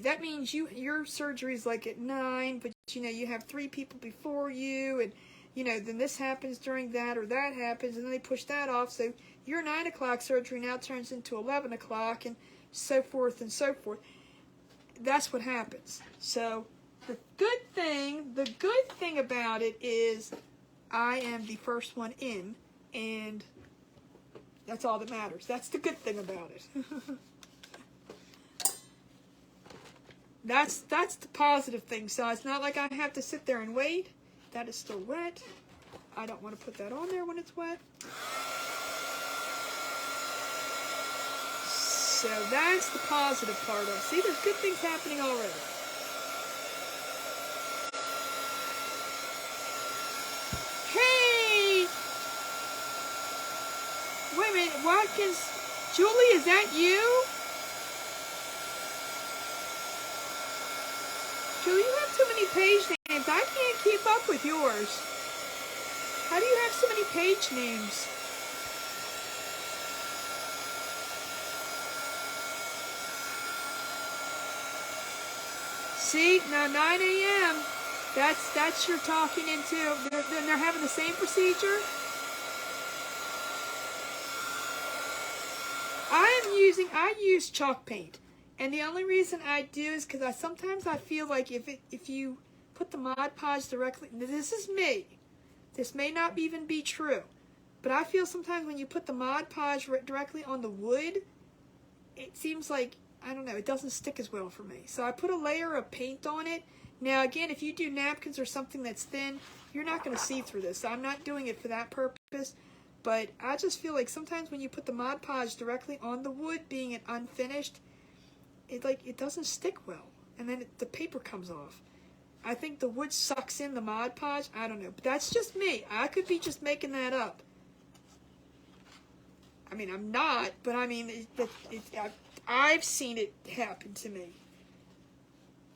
[SPEAKER 1] That means your surgery is like at 9, but you know you have 3 people before you, and you know then this happens during that or that happens, and then they push that off. So your 9 o'clock surgery now turns into 11 o'clock, and so forth and so forth. That's what happens. So the good thing about it is I am the first one in, and that's all that matters. That's the good thing about it. That's the positive thing. So it's not like I have to sit there and wait. That is still wet. I don't want to put that on there when it's wet. So that's the positive part of it. See, there's good things happening already. Wait a minute, Watkins, Julie, is that you? Julie, you have too many page names. I can't keep up with yours. How do you have so many page names? See, now 9 a.m. That's you're talking into. They're having the same procedure. I use chalk paint, and the only reason I do is because sometimes I feel like if you put the Mod Podge directly, this is me. This may not even be true, but I feel sometimes when you put the Mod Podge directly on the wood, it seems like, I don't know, it doesn't stick as well for me. So I put a layer of paint on it. Now again, if you do napkins or something that's thin, you're not going to see through this. So I'm not doing it for that purpose. But I just feel like sometimes when you put the Mod Podge directly on the wood, being it unfinished, it doesn't stick well. And then the paper comes off. I think the wood sucks in the Mod Podge. I don't know. But that's just me. I could be just making that up. I mean, I'm not, but I mean, I've seen it happen to me.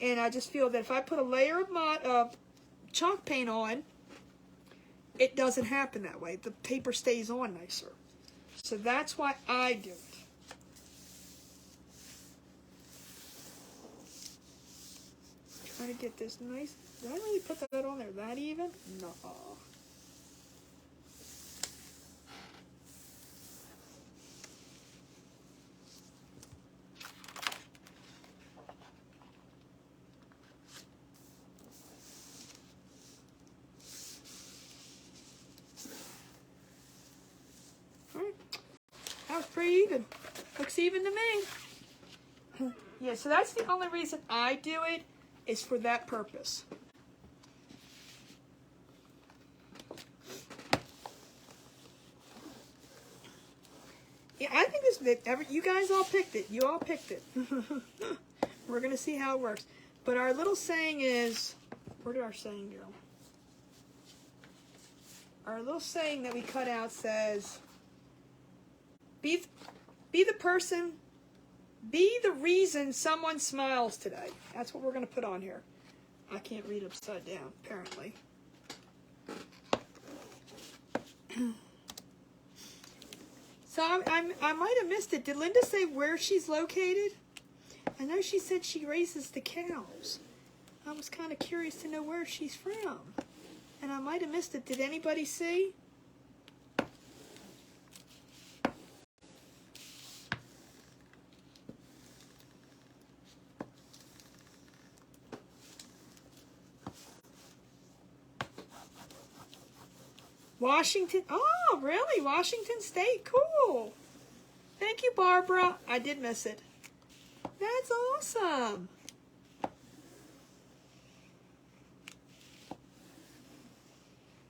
[SPEAKER 1] And I just feel that if I put a layer of chalk paint on, it doesn't happen that way. The paper stays on nicer. So that's why I do it. Trying to get this nice. Did I really put that on there that even? No. That was pretty even. Looks even to me. Yeah, so that's the only reason I do it, is for that purpose. Yeah, I think you guys all picked it. You all picked it. We're going to see how it works. But our little saying is, where did our saying go? Our little saying that we cut out says, be the person, be the reason someone smiles today. That's what we're going to put on here. I can't read upside down, apparently. So I might have missed it. Did Linda say where she's located? I know she said she raises the cows. I was kind of curious to know where she's from. And I might have missed it. Did anybody see? Washington. Oh, really? Washington State. Cool. Thank you, Barbara. I did miss it. That's awesome.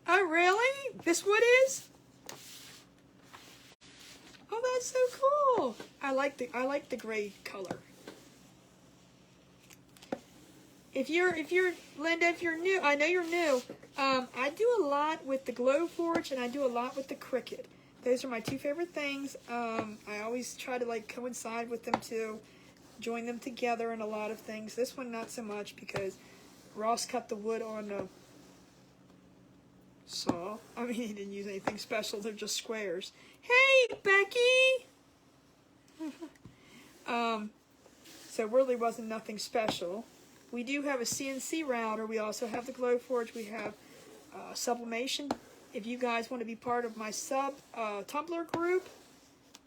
[SPEAKER 1] Oh, really? This wood is? Oh, that's so cool. I like the gray color. If you're Linda, if you're new, I know you're new. I do a lot with the Glowforge, and I do a lot with the Cricut. Those are my two favorite things. I always try to coincide with them too, join them together in a lot of things. This one not so much because Ross cut the wood on the saw. I mean, he didn't use anything special. They're just squares. Hey, Becky. So really wasn't nothing special. We do have a CNC router. We also have the Glowforge. We have sublimation. If you guys want to be part of my Tumblr group,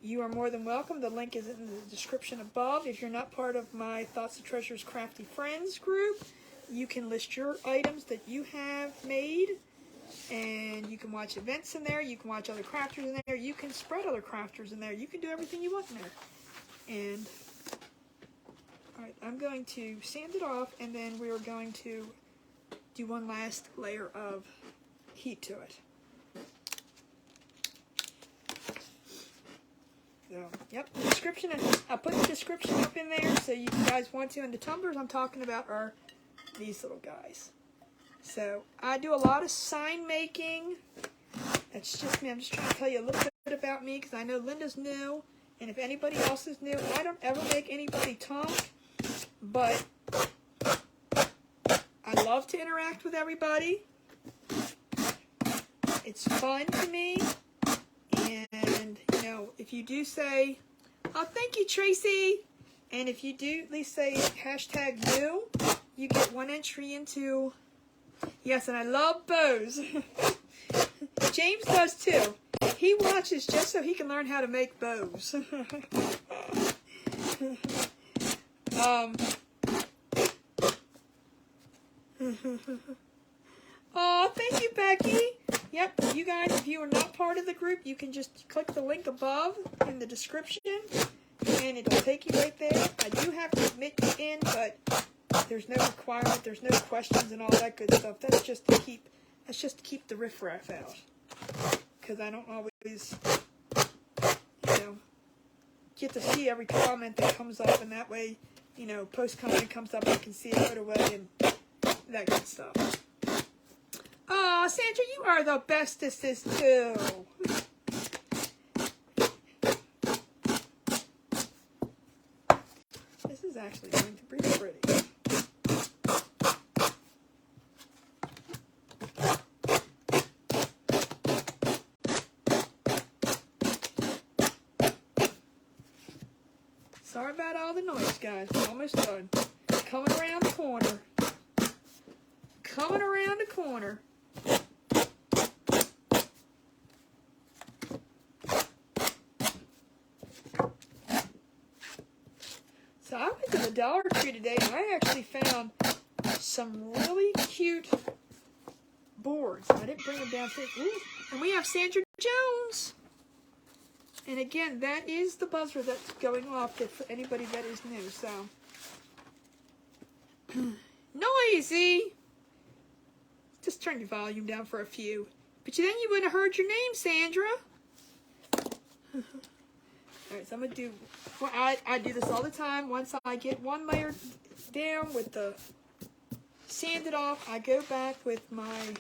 [SPEAKER 1] you are more than welcome. The link is in the description above. If you're not part of my Thoughts of Treasures Crafty Friends group, you can list your items that you have made, and you can watch events in there. You can watch other crafters in there. You can spread other crafters in there. You can do everything you want in there. And alright, I'm going to sand it off, and then we are going to do one last layer of heat to it. So, yep, the description, I'll put the description up in there so you guys want to. And the tumblers I'm talking about are these little guys. So, I do a lot of sign making, That's just me. I'm just trying to tell you a little bit about me because I know Linda's new. And if anybody else is new, I don't ever make anybody talk. But I love to interact with everybody. It's fun to me. And, you know, if you do say, oh, thank you, Tracy. And if you do at least say hashtag new, you get one entry into, yes, and I love bows. James does too. He watches just so he can learn how to make bows. Oh, thank you, Becky. Yep, you guys, if you are not part of the group, you can just click the link above in the description, and it'll take you right there. I do have to admit you in, but there's no requirement, there's no questions and all that good stuff. That's just to keep the riffraff out, because I don't always, you know, get to see every comment that comes up, and that way, you know, post comment comes up, I can see it right away, and that good stuff. Oh, Sandra, you are the bestest too. This is actually going to be pretty. Sorry about all the noise, guys. We're almost done. Coming around the corner. Coming around the corner. So I went to the Dollar Tree today and I actually found some really cute boards. I didn't bring them downstairs. Ooh, and we have Sandra Jones. And again, that is the buzzer that's going off for anybody that is new. So, noisy. Just turn your volume down for a few. But then you would have heard your name, Sandra. Alright, so I'm going to do, well, I do this all the time. Once I get one layer down with the sanded off, I go back with my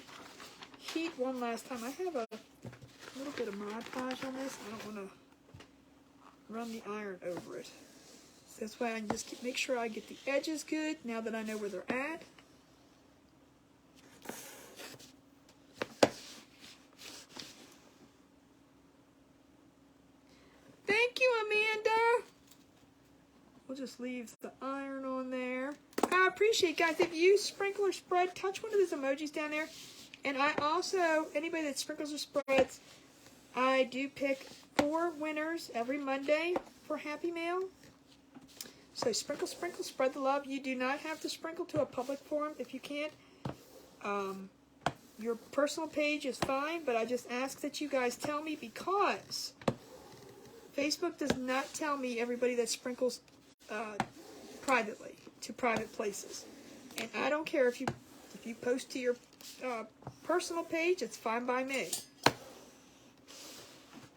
[SPEAKER 1] heat one last time. I have a little bit of Mod Podge on this. I don't want to run the iron over it. So that's why I just make sure I get the edges good now that I know where they're at. Thank you, Amanda. We'll just leave the iron on there. I appreciate it, guys. If you sprinkle or spread, touch one of those emojis down there. And I also, anybody that sprinkles or spreads, I do pick 4 winners every Monday for Happy Mail. So sprinkle, sprinkle, spread the love. You do not have to sprinkle to a public forum if you can't. Your personal page is fine, but I just ask that you guys tell me because Facebook does not tell me everybody that sprinkles privately to private places. And I don't care if you post to your personal page, it's fine by me.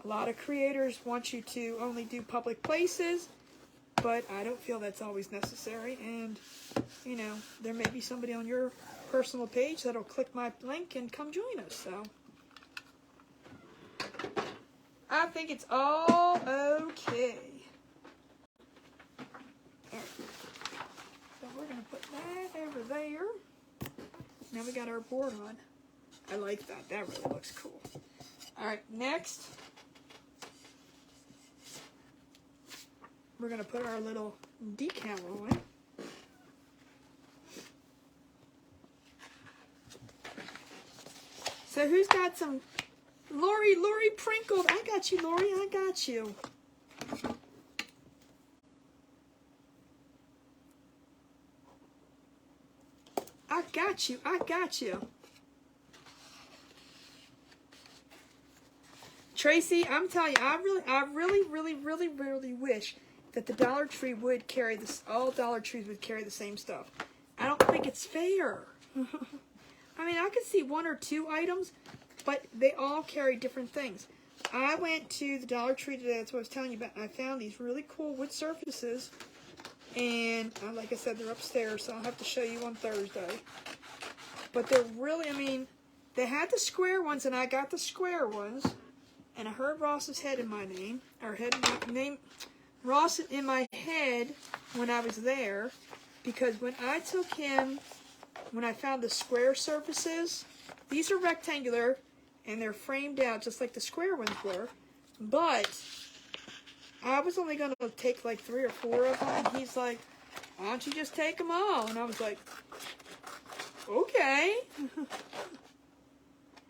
[SPEAKER 1] A lot of creators want you to only do public places, but I don't feel that's always necessary. And, you know, there may be somebody on your personal page that'll click my link and come join us. So I think it's all okay. All right. So we're going to put that over there. Now we got our board on. I like that. That really looks cool. All right, next, we're going to put our little decal on. So who's got some? Lori Prinkled. I got you, Lori. I got you. I got you. I got you. Tracy, I'm telling you, I really wish that the Dollar Tree would carry this. All Dollar Trees would carry the same stuff. I don't think it's fair. I mean, I could see 1 or 2 items, but they all carry different things. I went to the Dollar Tree today. That's what I was telling you about. I found these really cool wood surfaces, and like I said, they're upstairs, so I'll have to show you on Thursday. But they're really, I mean, They had the square ones, and I got the square ones. And I heard Ross's head in my name, or head in my name, Ross in my head when I was there, because when I took him, when I found the square surfaces, these are rectangular, and they're framed out just like the square ones were, but I was only going to take like 3 or 4 of them, and he's like, why don't you just take them all? And I was like, okay.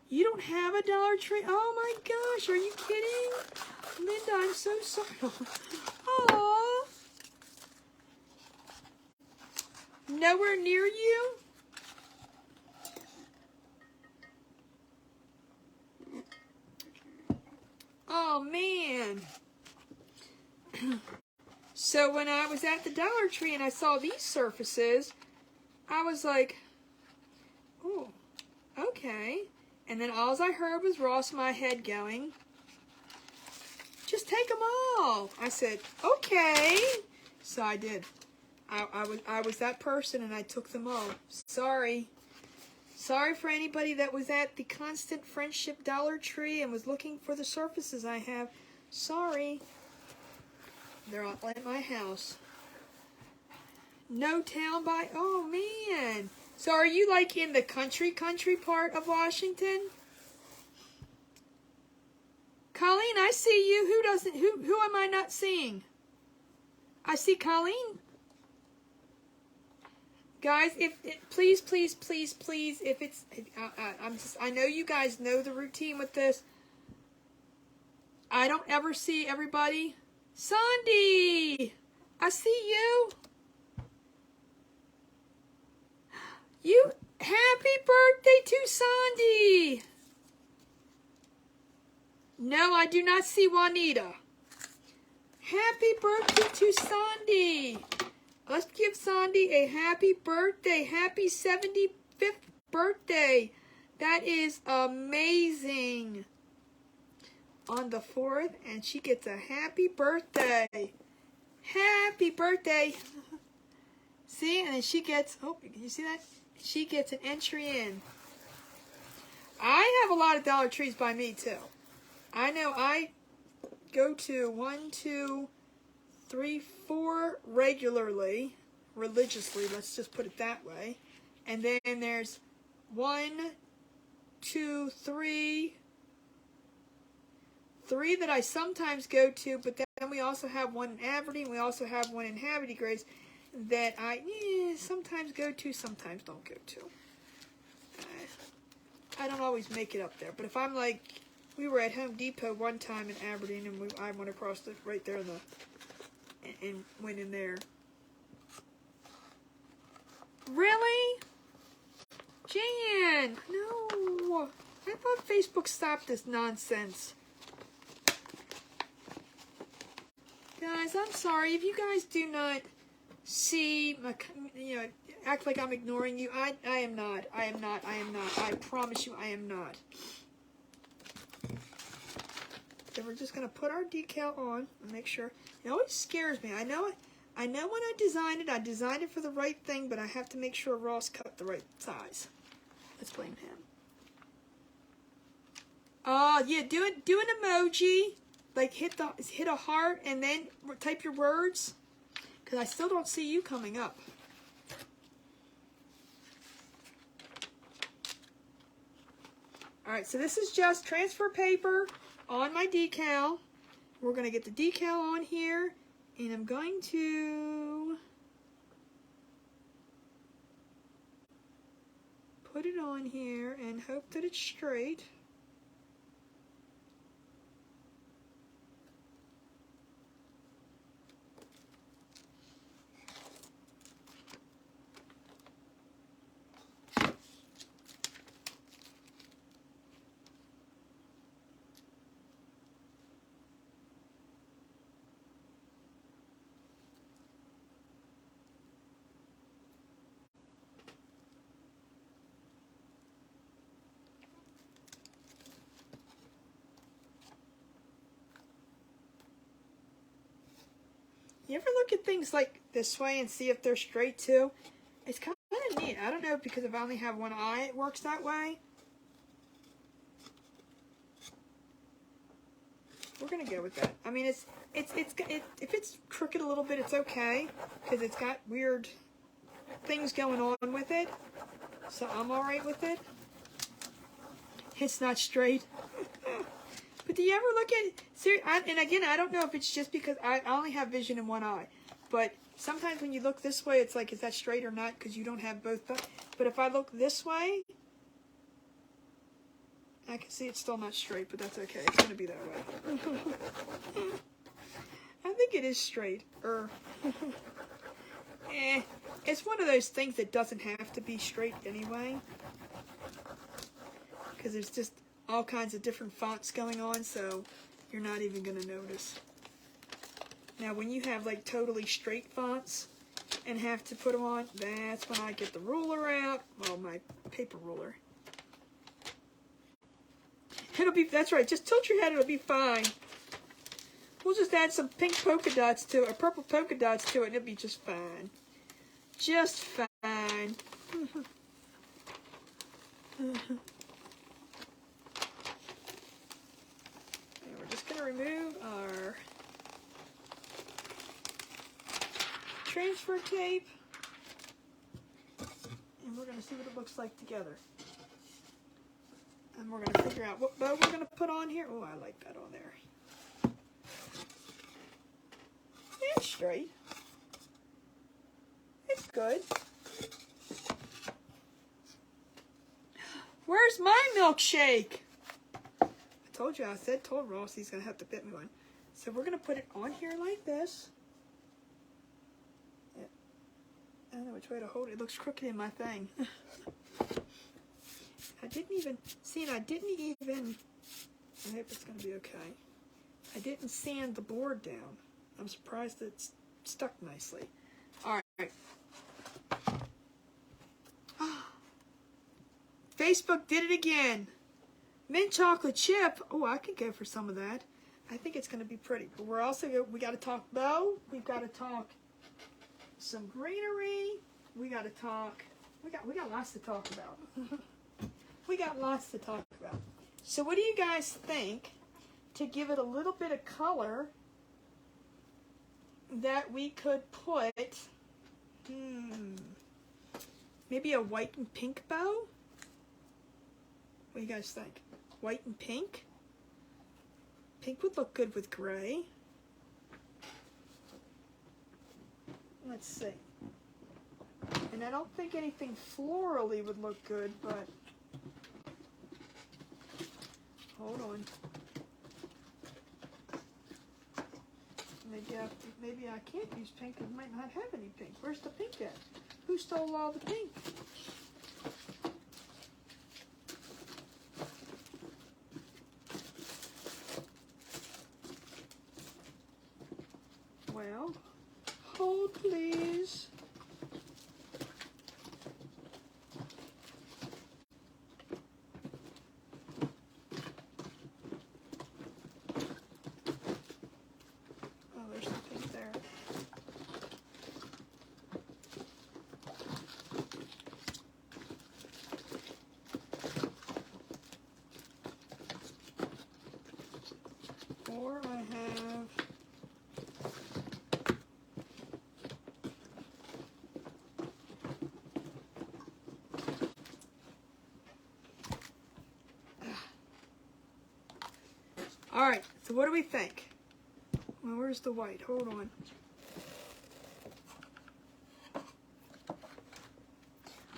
[SPEAKER 1] You don't have a Dollar Tree? Oh my gosh, are you kidding? Linda, I'm so sorry. Aww. Nowhere near you? Oh man. So when I was at the Dollar Tree and I saw these surfaces, I was like, oh, okay. And then all I heard was Ross in my head going, just take them all. I said, okay. So I did. I was that person, and I took them all. Sorry. Sorry for anybody that was at the Constant Friendship Dollar Tree and was looking for the surfaces I have. Sorry. They're all at my house. No town by... Oh, man. So are you like in the country part of Washington? Colleen, I see you. Who doesn't? Who am I not seeing? I see Colleen. Guys, please, if it's, I know you guys know the routine with this. I don't ever see everybody. Sandy, I see you. You, happy birthday to Sandy. No, I do not see Juanita. Happy birthday to Sandy. Let's give Sandy a happy birthday. Happy 75th birthday. That is amazing. On the 4th, and she gets a happy birthday. Happy birthday. See, and then she gets, oh, can you see that? She gets an entry in. I have a lot of Dollar Trees by me, too. I know I go to 1, 2, 3, 4 regularly, religiously, let's just put it that way. And then there's 1, 2, 3 that I sometimes go to, but then we also have one in Aberdeen, we also have one in Havre de Grace that I sometimes go to, sometimes don't go to. I don't always make it up there, but if I'm like, we were at Home Depot one time in Aberdeen, and I went across the, right there in the, and went in there. Really? Jan, no. I thought Facebook stopped this nonsense. Guys, I'm sorry. If you guys do not see, act like I'm ignoring you, I am not. I am not. I am not. I promise you I am not. So we're just going to put our decal on and make sure. It always scares me. I know when I designed it for the right thing, but I have to make sure Ross cut the right size. Let's blame him. Oh, yeah, do an emoji. Like hit a heart and then type your words. Because I still don't see you coming up. Alright, so this is just transfer paper on my decal. We're going to get the decal on here, and I'm going to put it on here and hope that it's straight. You ever look at things like this way and see if they're straight too? It's kind of neat. I don't know, because if I only have one eye, it works that way. we're gonna go with that. I mean, if it's crooked a little bit, it's okay, because it's got weird things going on with it. So I'm all right with it. It's not straight. But do you ever look at, and again, I don't know if it's just because I only have vision in one eye, but sometimes when you look this way, it's like, is that straight or not? Because you don't have both. But if I look this way, I can see it's still not straight, but that's okay. It's going to be that way. I think it is straight. It's one of those things that doesn't have to be straight anyway. Because there's just all kinds of different fonts going on, so you're not even going to notice. Now, when you have like totally straight fonts and have to put them on, that's when I get the ruler out. Well, my paper ruler. That's right, just tilt your head, it'll be fine. We'll just add some pink polka dots to it, or purple polka dots to it, and it'll be just fine. Just fine. And we're just going to remove our transfer tape, and we're going to see what it looks like together. And we're going to figure out what bow we're going to put on here. Oh, I like that on there. It's straight. It's good. Where's my milkshake? I told you, told Ross he's going to have to bit me one. So we're going to put it on here like this. Yeah. I don't know which way to hold it. It looks crooked in my thing. I didn't even, I hope it's going to be okay. I didn't sand the board down. I'm surprised it's stuck nicely. All right. Facebook did it again. Mint chocolate chip. Oh, I could go for some of that. I think it's going to be pretty. But we're also, we got to talk bow. We've got to talk some greenery. We got to talk, we got lots to talk about. We got lots to talk about. So what do you guys think to give it a little bit of color that we could put, maybe a white and pink bow? What do you guys think? White and pink? Pink would look good with gray. Let's see. And I don't think anything florally would look good, but hold on. Maybe I can't use pink. It might not have any pink. Where's the pink at? Who stole all the pink? Well, hold please. Oh, there's some pink there. Or I have all right, so what do we think? Well, where's the white? Hold on.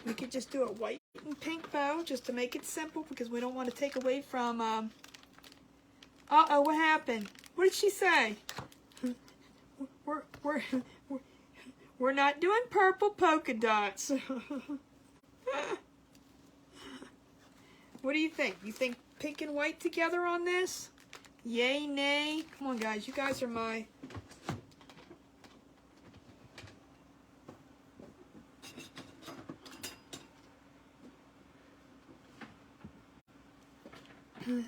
[SPEAKER 1] We could just do a white and pink bow just to make it simple because we don't want to take away from, uh-oh, what happened? What did she say? We're not doing purple polka dots. What do you think? You think pink and white together on this? Yay, nay? Come on, guys. You guys are my...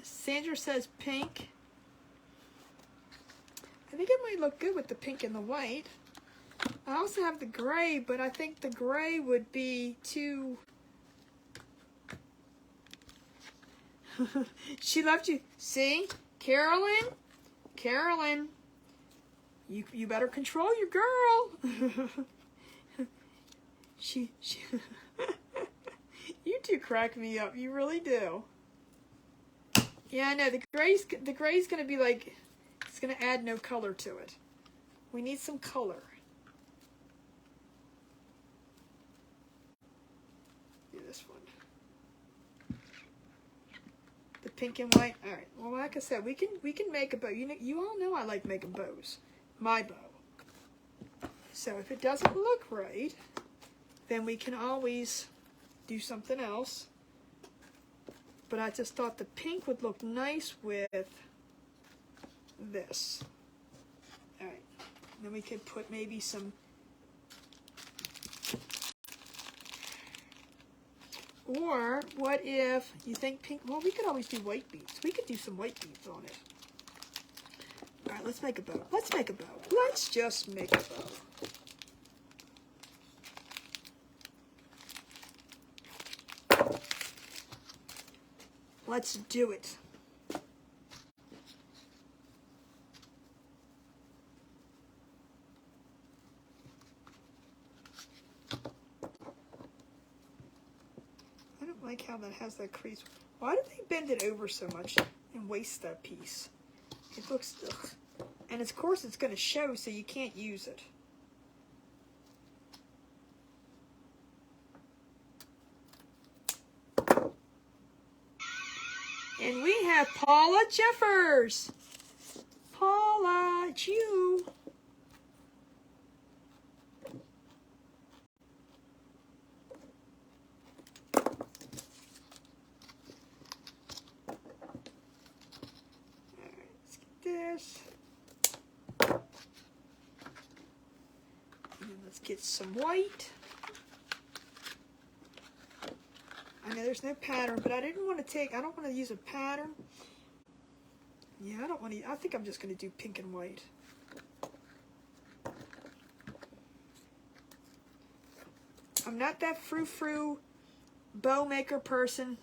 [SPEAKER 1] Sandra says pink. I think it might look good with the pink and the white. I also have the gray, but I think the gray would be too... She loved you. See? Carolyn? Carolyn, you better control your girl. she You two crack me up. You really do. Yeah, I know. The gray's gonna be like, it's gonna add no color to it. We need some color. Do this one. The pink and white. All right. Well, like I said, we can make a bow. You all know I like making bows. My bow. So if it doesn't look right, then we can always do something else. But I just thought the pink would look nice with this. All right. Then we could put maybe some, or what if you think pink, well, we could always do white beads. We could do some white beads on it. All right, let's make a bow. Let's make a bow. Let's just make a bow. Let's do it. I don't like how that has that crease. Why do they bend it over so much and waste that piece? It looks, ugh. And of course it's going to show, so you can't use it. And we have Paula Jeffers. Paula, it's you. Alright, let's get this. And let's get some white. I know there's no pattern, but I don't want to use a pattern. Yeah, I don't want to, I think I'm just going to do pink and white. I'm not that frou-frou bow maker person.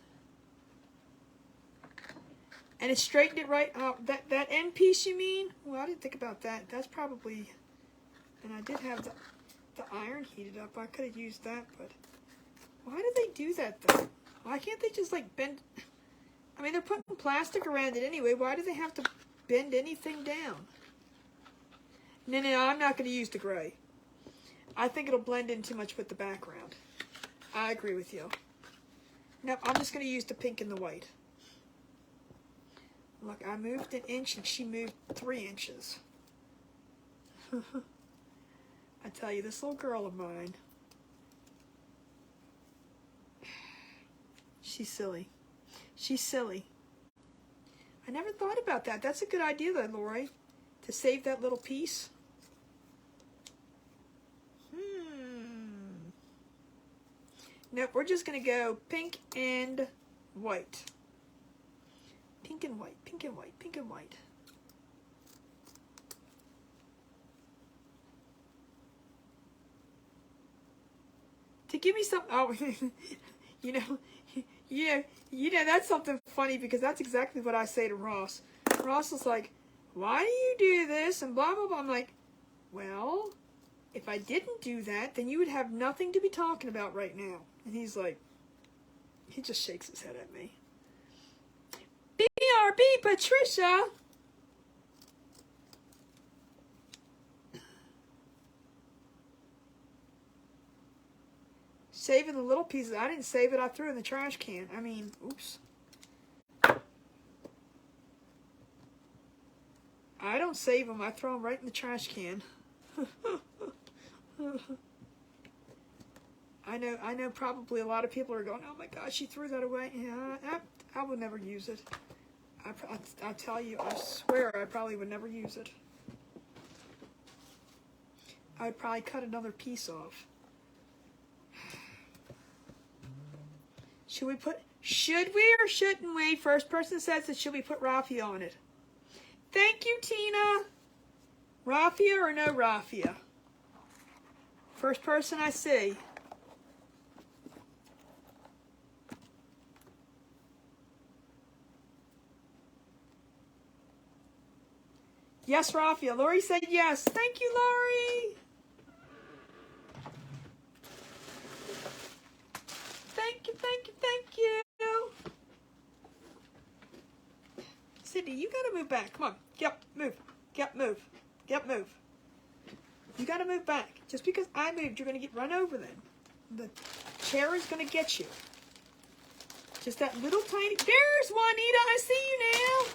[SPEAKER 1] And it straightened it right out. That end piece you mean? Well, I didn't think about that. That's probably, and I did have the iron heated up. I could have used that, but why do they do that though? Why can't they just like bend? I mean, they're putting plastic around it anyway. Why do they have to bend anything down? No, I'm not going to use the gray. I think it'll blend in too much with the background. I agree with you. No, I'm just going to use the pink and the white. Look, I moved an inch and she moved 3 inches. I tell you, this little girl of mine, she's silly. She's silly. I never thought about that. That's a good idea though, Lori, to save that little piece. Nope, we're just going to go pink and white. Pink and white, pink and white, pink and white. To give me some, oh, you know, that's something funny because that's exactly what I say to Ross. Ross is like, why do you do this? And blah, blah, blah. I'm like, well, if I didn't do that, then you would have nothing to be talking about right now. And he's like, he just shakes his head at me. BRB Patricia. Saving the little pieces. I didn't save it. I threw it in the trash can. I mean, oops. I don't save them. I throw them right in the trash can. I know probably a lot of people are going, oh my gosh, she threw that away. Yeah, I would never use it. I tell you, I swear I probably would never use it. I'd probably cut another piece off. Should we or shouldn't we? First person says that should we put raffia on it? Thank you, Tina. Raffia or no raffia? First person I see. Yes, Raffia. Lori said yes. Thank you, Lori. Thank you, thank you, thank you. Sydney, you gotta move back. Come on. Yep, move. Yep, move. Yep, move. You gotta move back. Just because I moved, you're gonna get run over then. The chair is gonna get you. Just that little tiny... There's Juanita. I see you now.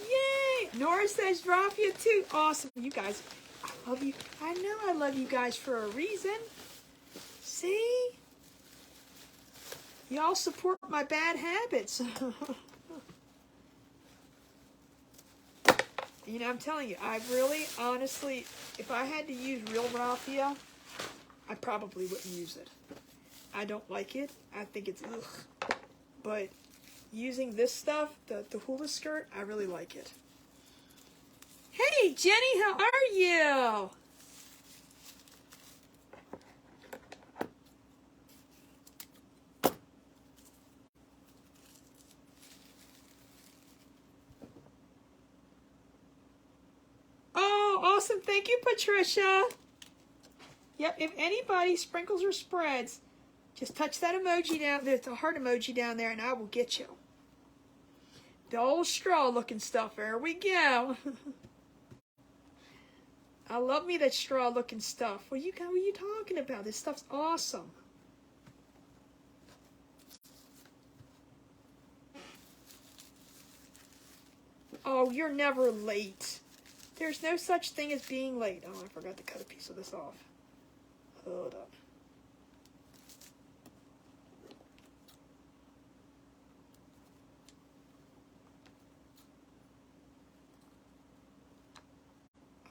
[SPEAKER 1] Yay. Nora says Raffia too. Awesome. You guys, I love you. I know I love you guys for a reason. See? Y'all support my bad habits. You know, I'm telling you, I really, honestly, if I had to use real raffia, I probably wouldn't use it. I don't like it. I think it's ugh. But using this stuff, the hula skirt, I really like it. Hey, Jenny, how are you? Oh, awesome. Thank you, Patricia. Yep, if anybody sprinkles or spreads, just touch that emoji down, there's a heart emoji down there, and I will get you. The old straw looking stuff. There we go. I love me that straw looking stuff. What are you talking about? This stuff's awesome. Oh, you're never late. There's no such thing as being late. Oh, I forgot to cut a piece of this off. Hold up.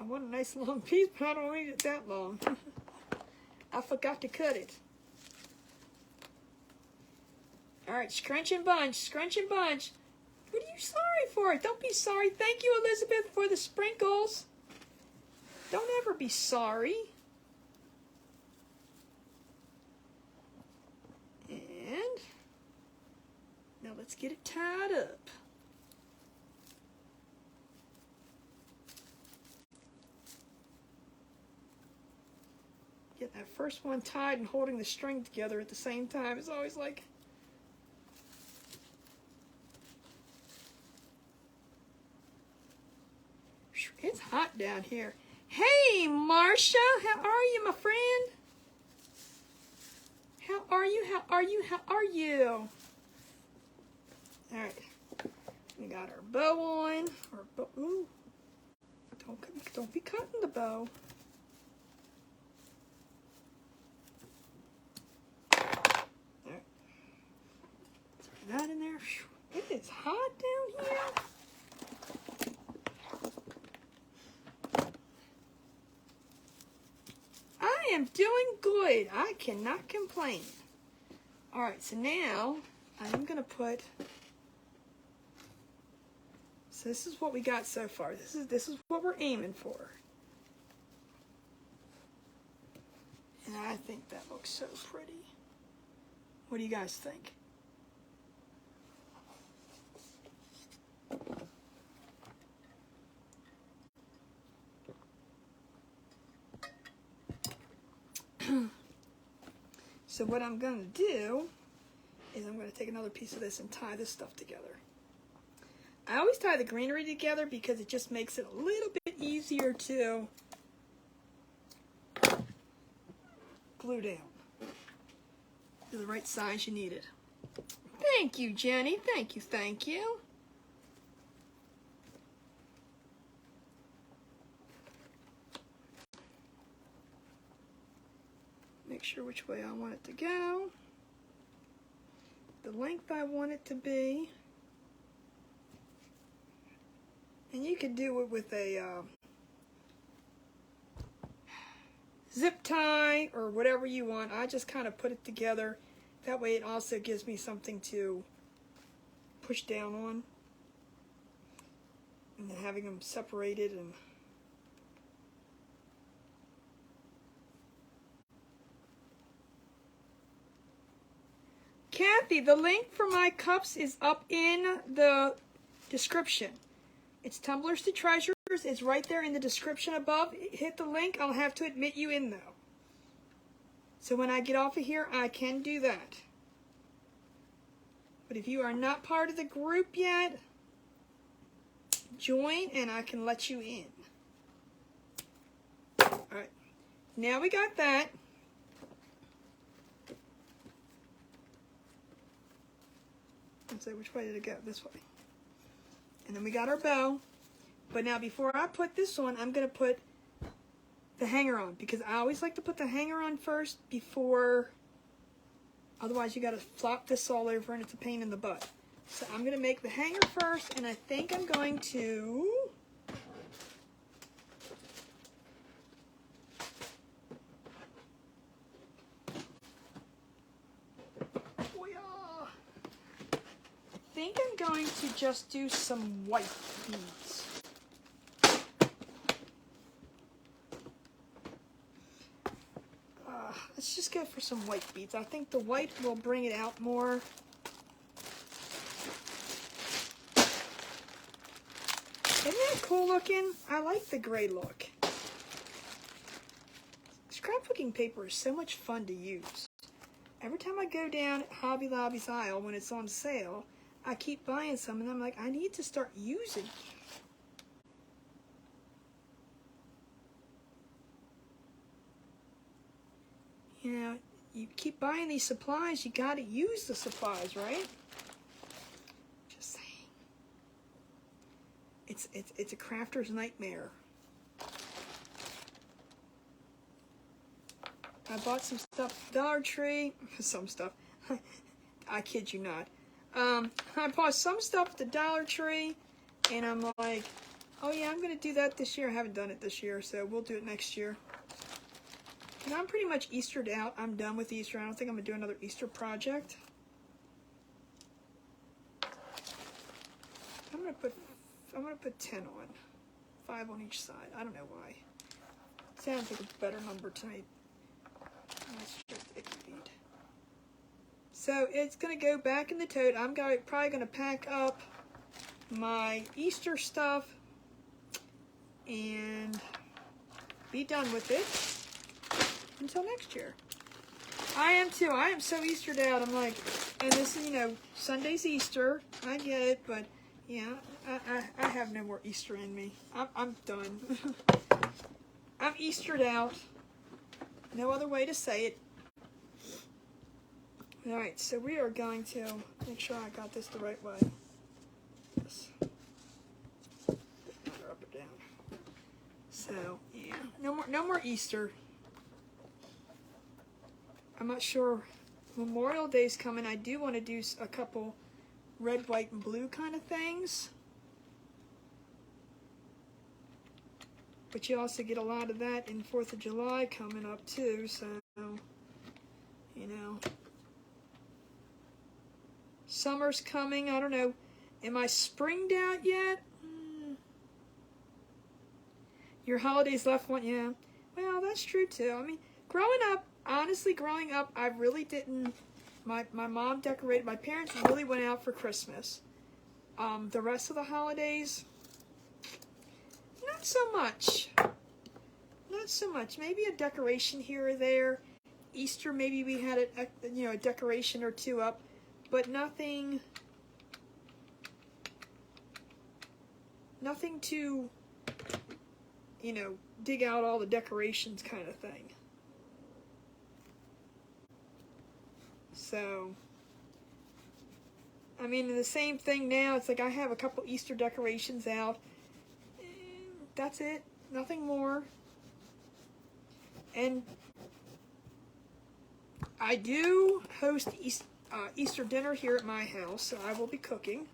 [SPEAKER 1] I want a nice long piece, but I don't need it that long. I forgot to cut it. All right, scrunch and bunch, scrunch and bunch. What are you sorry for? Don't be sorry. Thank you, Elizabeth, for the sprinkles. Don't ever be sorry. And now let's get it tied up. Get that first one tied and holding the string together at the same time is always like... It's hot down here. Hey, Marcia, how are you, my friend? How are you? How are you? How are you? All right, we got our bow on. Ooh, don't be cutting the bow. All right, throw that in there. It is hot down here. I am doing good. I cannot complain. All right, so now I'm gonna put. So this is what we got so far. This is what we're aiming for. And I think that looks so pretty. What do you guys think? So what I'm going to do is I'm going to take another piece of this and tie this stuff together. I always tie the greenery together because it just makes it a little bit easier to glue down to the right size you need it. Thank you, Jenny. Thank you, thank you. Make sure which way I want it to go, the length I want it to be, and you can do it with a zip tie or whatever you want. I just kind of put it together. That way it also gives me something to push down on, and then having them separated and Kathy, the link for my cups is up in the description. It's Tumblers to Treasures It's right there in the description above. Hit the link. I'll have to admit you in, though. So when I get off of here, I can do that. But if you are not part of the group yet, join and I can let you in. All right. Now we got that. Let's see, which way did it go? This way. And then we got our bow. But now before I put this on, I'm going to put the hanger on, because I always like to put the hanger on first before, otherwise you got to flop this all over and it's a pain in the butt. So I'm going to make the hanger first, and I think I'm going to just do some white beads. Let's just go for some white beads. I think the white will bring it out more. Isn't that cool looking? I like the gray look. Scrapbooking paper is so much fun to use. Every time I go down Hobby Lobby's aisle when it's on sale, I keep buying some, and I'm like, I need to start using it. You know, you keep buying these supplies, you got to use the supplies, right? Just saying. It's a crafter's nightmare. I bought some stuff at Dollar Tree. Some stuff. I kid you not. I bought some stuff at the Dollar Tree, and I'm like, oh yeah, I'm going to do that this year. I haven't done it this year, so we'll do it next year. And I'm pretty much Eastered out. I'm done with Easter. I don't think I'm going to do another Easter project. I'm going to put 10 on. 5 on each side. I don't know why. Sounds like a better number to me. That's just icky bead. So it's going to go back in the tote. I'm probably going to pack up my Easter stuff and be done with it until next year. I am too. I am so Eastered out. I'm like, and this is, you know, Sunday's Easter. I get it, but yeah, I have no more Easter in me. I'm done. I'm Eastered out. No other way to say it. Alright, so we are going to make sure I got this the right way. Yes. Up or down. So, yeah. No more Easter. I'm not sure. Memorial Day's coming. I do want to do a couple red, white, and blue kind of things. But you also get a lot of that in 4th of July coming up too, so, you know. Summer's coming. I don't know. Am I springed out yet? Your holidays left one, yeah. Well, that's true too. I mean, growing up, honestly, I really didn't. My mom decorated. My parents really went out for Christmas. The rest of the holidays, not so much. Not so much. Maybe a decoration here or there. Easter, maybe we had a decoration or two up. But nothing to, you know, dig out all the decorations kind of thing. So, I mean, the same thing now. It's like I have a couple Easter decorations out. That's it. Nothing more. And I do host Easter dinner here at my house, so I will be cooking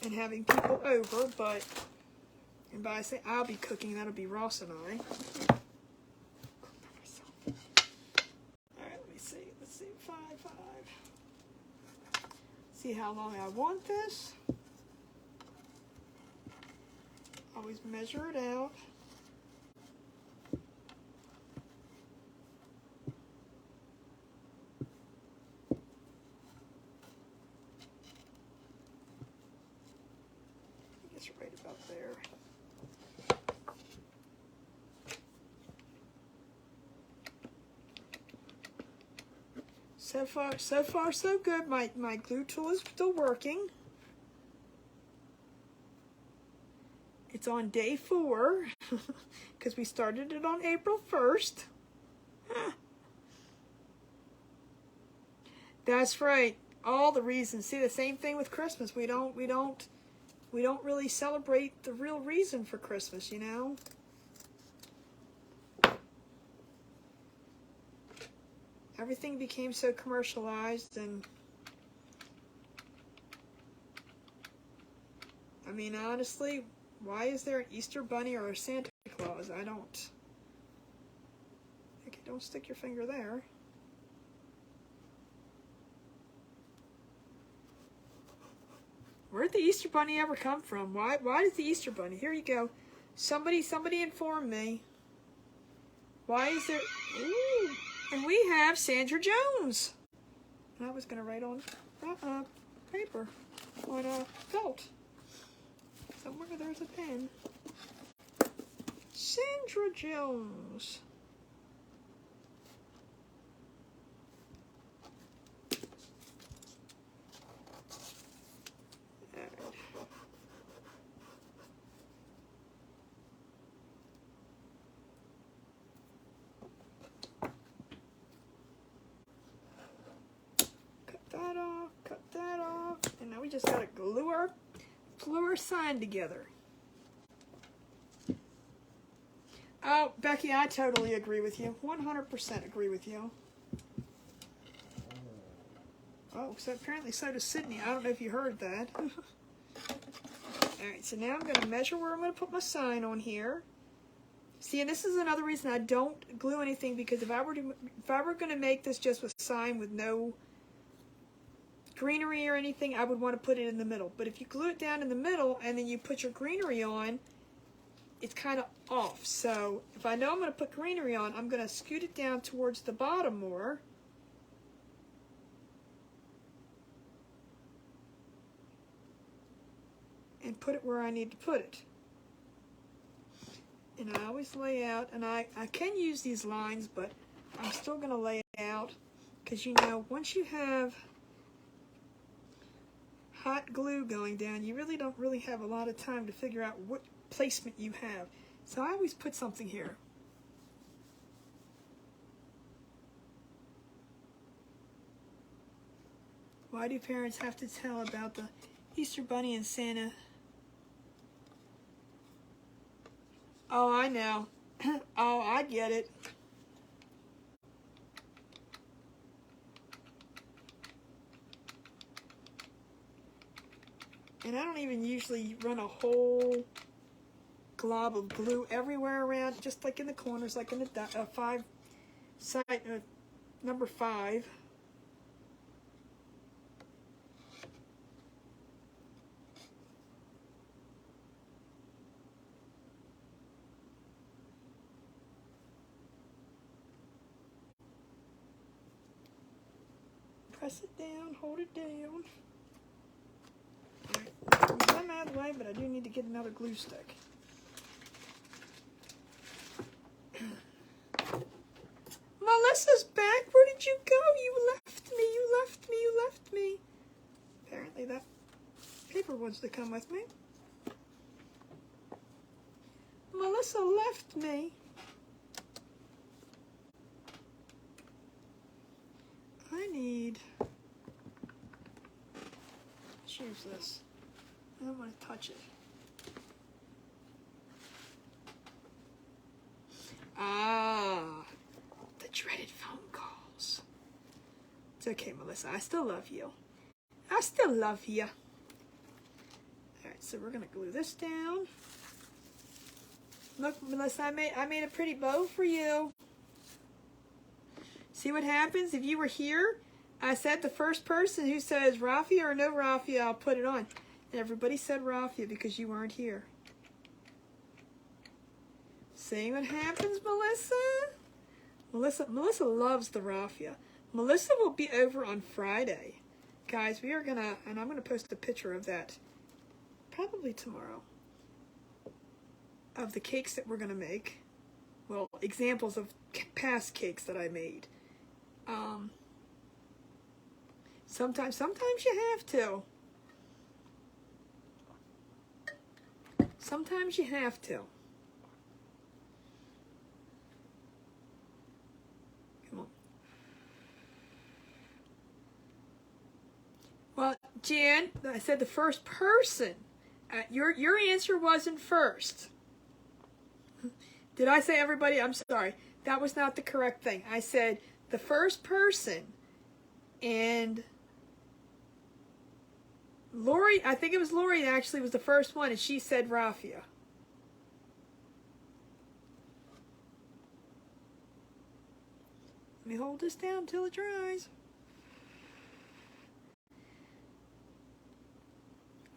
[SPEAKER 1] and having people over, and by I say I'll be cooking, that'll be Ross and I. Alright, let me see. Let's see, 5. See how long I want this. Always measure it out. that's right about there. So far, so good. My glue tool is still working. It's on day 4 because we started it on April 1st. That's right. All the reasons. See, the same thing with Christmas. We don't really celebrate the real reason for Christmas, you know? Everything became so commercialized, and I mean, honestly, why is there an Easter Bunny or a Santa Claus? I don't. Okay, don't stick your finger there. Where'd the Easter Bunny ever come from? Why does the Easter Bunny? Here you go. Somebody inform me. Why is there... Ooh, and we have Sandra Jones. I was going to write on paper, on a felt. Somewhere there's a pen. Sandra Jones. Cut that off, and now we just gotta glue our sign together. Oh, Becky, I totally agree with you. 100% agree with you. Oh, so apparently so does Sydney. I don't know if you heard that. Alright, so now I'm going to measure where I'm going to put my sign on here. See, and this is another reason I don't glue anything, because if I were going to make this just with sign with no greenery or anything, I would want to put it in the middle. But if you glue it down in the middle and then you put your greenery on, it's kind of off. So if I know I'm going to put greenery on, I'm going to scoot it down towards the bottom more. And put it where I need to put it. And I always lay out, and I can use these lines, but I'm still going to lay it out, because you know, once you have hot glue going down, you really don't have a lot of time to figure out what placement you have. So I always put something here. Why do parents have to tell about the Easter Bunny and Santa? Oh, I know. Oh, I get it. And I don't even usually run a whole glob of glue everywhere around, just like in the corners, like in the number 5. Press it down, hold it down. I'm out of the way, but I do need to get another glue stick. Melissa's back. Where did you go? You left me. You left me. You left me. Apparently that paper wants to come with me. Melissa left me. I need... Let's use this. I don't want to touch it. Ah, the dreaded phone calls. It's okay, Melissa. I still love you. I still love you. Alright, so we're going to glue this down. Look, Melissa, I made a pretty bow for you. See what happens if you were here? I said the first person who says raffia or no raffia, I'll put it on. And everybody said raffia because you weren't here. See what happens, Melissa? Melissa loves the raffia. Melissa will be over on Friday. Guys, we are gonna, and I'm gonna post a picture of that probably tomorrow. of the cakes that we're going to make. Well, examples of past cakes that I made. Sometimes you have to. Sometimes you have to. Come on. Well, Jan, I said the first person. Your answer wasn't first. Did I say everybody? I'm sorry. That was not the correct thing. I said the first person. And Lori, I think it was Lori that actually was the first one, and she said raffia. Let me hold this down until it dries.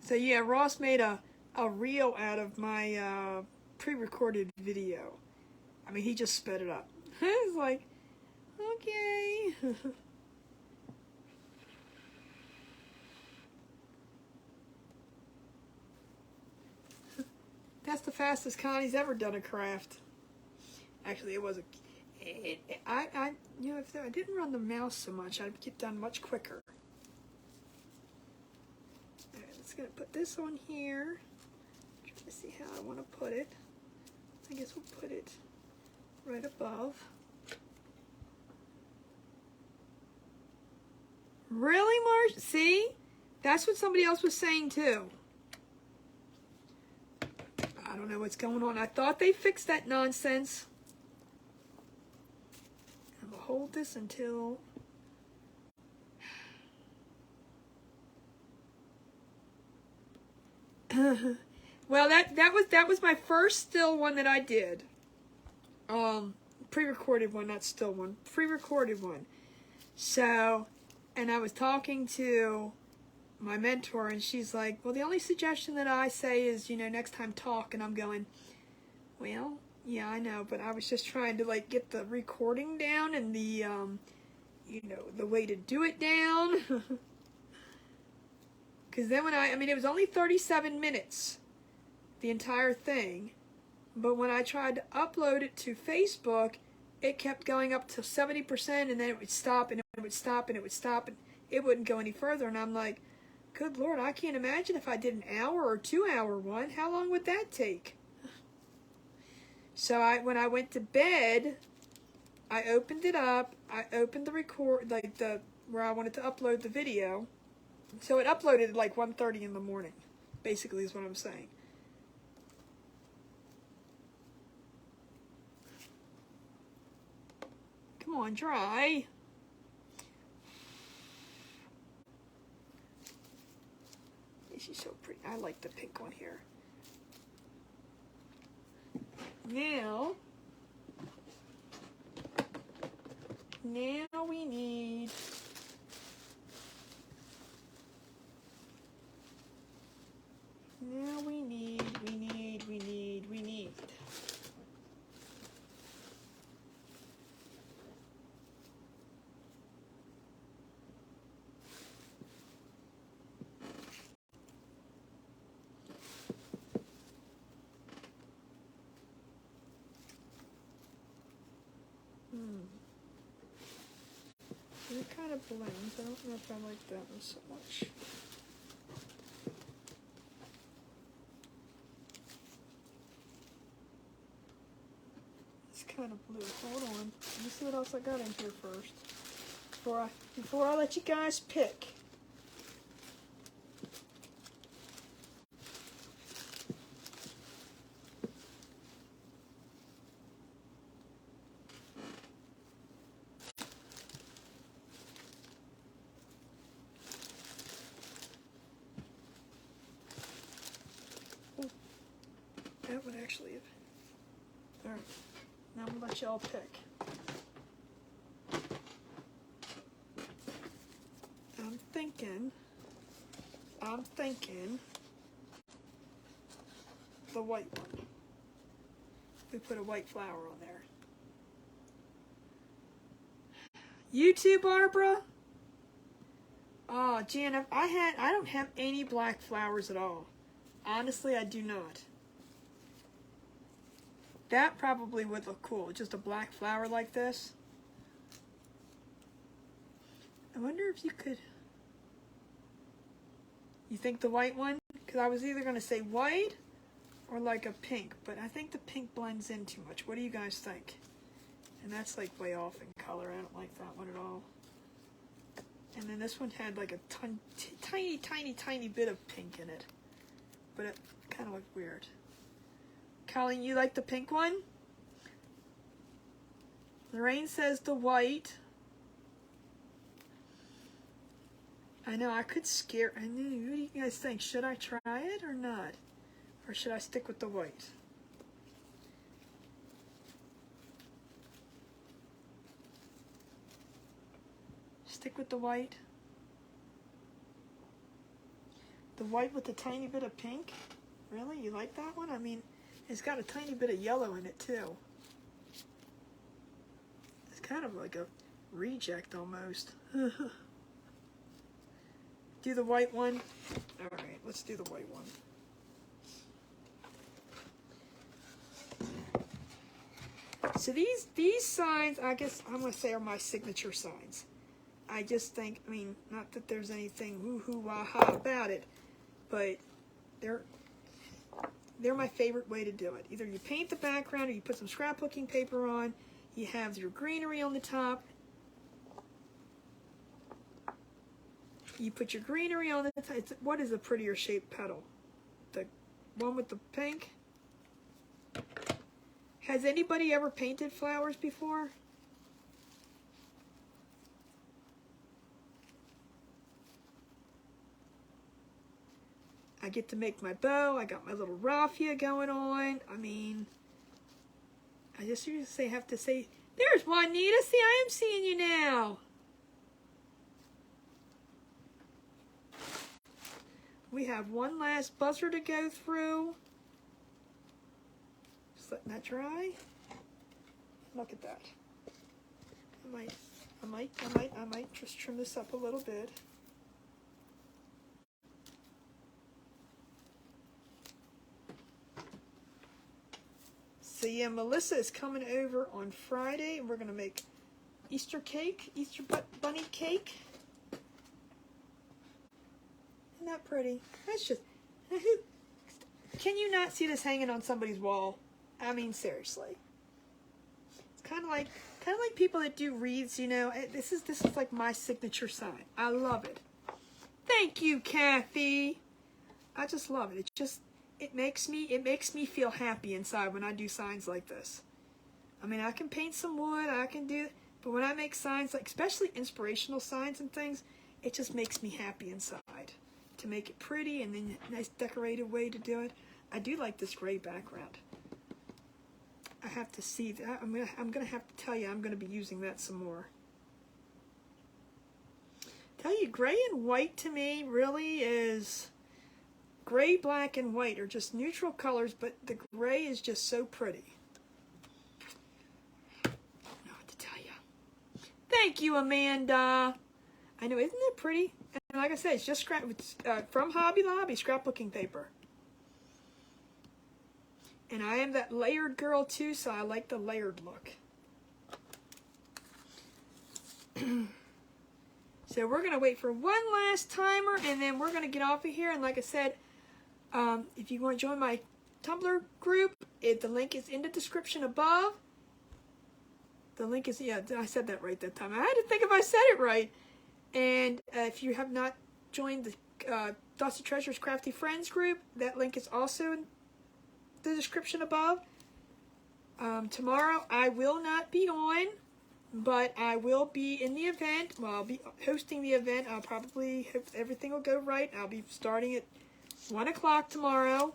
[SPEAKER 1] So yeah, Ross made a reel out of my pre-recorded video. I mean, he just sped it up. I was like, okay. That's the fastest Connie's ever done a craft. Actually, it was you know, if I didn't run the mouse so much, I'd get done much quicker. Gonna put this on here. Try to see how I want to put it. I guess we'll put it right above. Really, Marsh? See? That's what somebody else was saying too. I don't know what's going on. I thought they fixed that nonsense. And we'll hold this until well, that was my first still one that I did. Pre-recorded one, not still one. Pre-recorded one. So, and I was talking to my mentor, and she's like, well, the only suggestion that I say is, you know, next time talk. And I'm going, well, yeah, I know, but I was just trying to like get the recording down and the, you know, the way to do it down. Because then when I mean, it was only 37 minutes, the entire thing. But when I tried to upload it to Facebook, it kept going up to 70%, and then it would stop, and it would stop, and it would stop, and it wouldn't go any further. And I'm like, good Lord, I can't imagine if I did an hour or 2 hour one. How long would that take? So when I went to bed, I opened it up. I opened the record, like where I wanted to upload the video. So it uploaded at like 1:30 in the morning, basically is what I'm saying. Come on, dry. She's so pretty. I like the pink one here. Now we need it kind of blends. I don't know if I like that one so much. It's kind of blue. Hold on. Let me see what else I got in here first. Before I let you guys pick. That would actually have. Alright, now I'm gonna let y'all pick. I'm thinking the white one. We put a white flower on there. You too, Barbara? Oh, Jan, I don't have any black flowers at all. Honestly, I do not. That probably would look cool, just a black flower like this. I wonder if you could, you think the white one? Because I was either going to say white or like a pink, but I think the pink blends in too much. What do you guys think? And that's like way off in color. I don't like that one at all. And then this one had like a tiny, tiny, tiny bit of pink in it. But it kind of looked weird. Colleen, you like the pink one? Lorraine says the white. I know, I could scare, I know, what do you guys think? Should I try it or not? Or should I stick with the white? Stick with the white. The white with a tiny bit of pink? Really? You like that one? I mean, it's got a tiny bit of yellow in it too. It's kind of like a reject almost. Do the white one. All right, let's do the white one. So these signs, I guess I'm going to say, are my signature signs. I just think, I mean, not that there's anything woo-hoo, wah-ha about it, but they're my favorite way to do it. Either you paint the background or you put some scrapbooking paper on. You have your greenery on the top. You put your greenery on the top. What is a prettier shaped petal? The one with the pink? Has anybody ever painted flowers before? I get to make my bow. I got my little raffia going on. I mean, I just usually have to say, there's Juanita. See, I am seeing you now. We have one last buzzer to go through. Just letting that dry. Look at that. I might just trim this up a little bit. So yeah, Melissa is coming over on Friday, and we're gonna make Easter cake, Easter bunny cake. Isn't that pretty? That's just, can you not see this hanging on somebody's wall? I mean, seriously. It's kind of like people that do wreaths, you know. This is like my signature sign. I love it. Thank you, Kathy. I just love it. It makes me feel happy inside when I do signs like this. I mean, I can paint some wood, I can do, but when I make signs, like especially inspirational signs and things, it just makes me happy inside. To make it pretty and then a nice decorated way to do it. I do like this gray background. I have to see that. I'm gonna have to tell you, I'm gonna be using that some more. Tell you, gray and white to me really is, gray, black, and white are just neutral colors, but the gray is just so pretty. I don't know what to tell you. Thank you, Amanda. I know, isn't it pretty? And like I said, it's just from Hobby Lobby, scrapbooking paper. And I am that layered girl too, so I like the layered look. So we're going to wait for one last timer, and then we're going to get off of here. And like I said, if you want to join my Tumblr group, the link is in the description above. The link is, yeah, I said that right that time. I had to think if I said it right. And if you have not joined the Dusty Treasures Crafty Friends group, that link is also in the description above. Tomorrow I will not be on, but I will be in the event. Well, I'll be hosting the event. I'll probably hope everything will go right. I'll be starting at 1 o'clock tomorrow,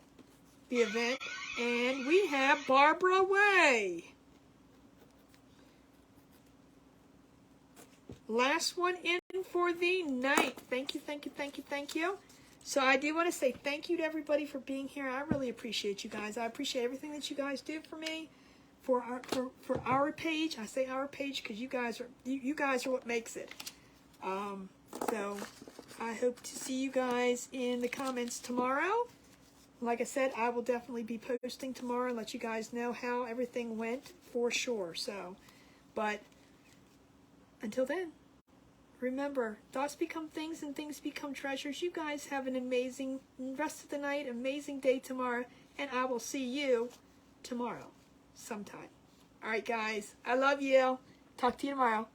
[SPEAKER 1] the event, and we have Barbara Way. Last one in for the night. Thank you, thank you, thank you, thank you. So I do want to say thank you to everybody for being here. I really appreciate you guys. I appreciate everything that you guys do for me, for our page. I say our page because you guys are what makes it. So I hope to see you guys in the comments tomorrow. like I said, I will definitely be posting tomorrow and let you guys know how everything went for sure. So, but until then, remember, thoughts become things and things become treasures. You guys have an amazing rest of the night, amazing day tomorrow, and I will see you tomorrow sometime. All right, guys, I love you. Talk to you tomorrow.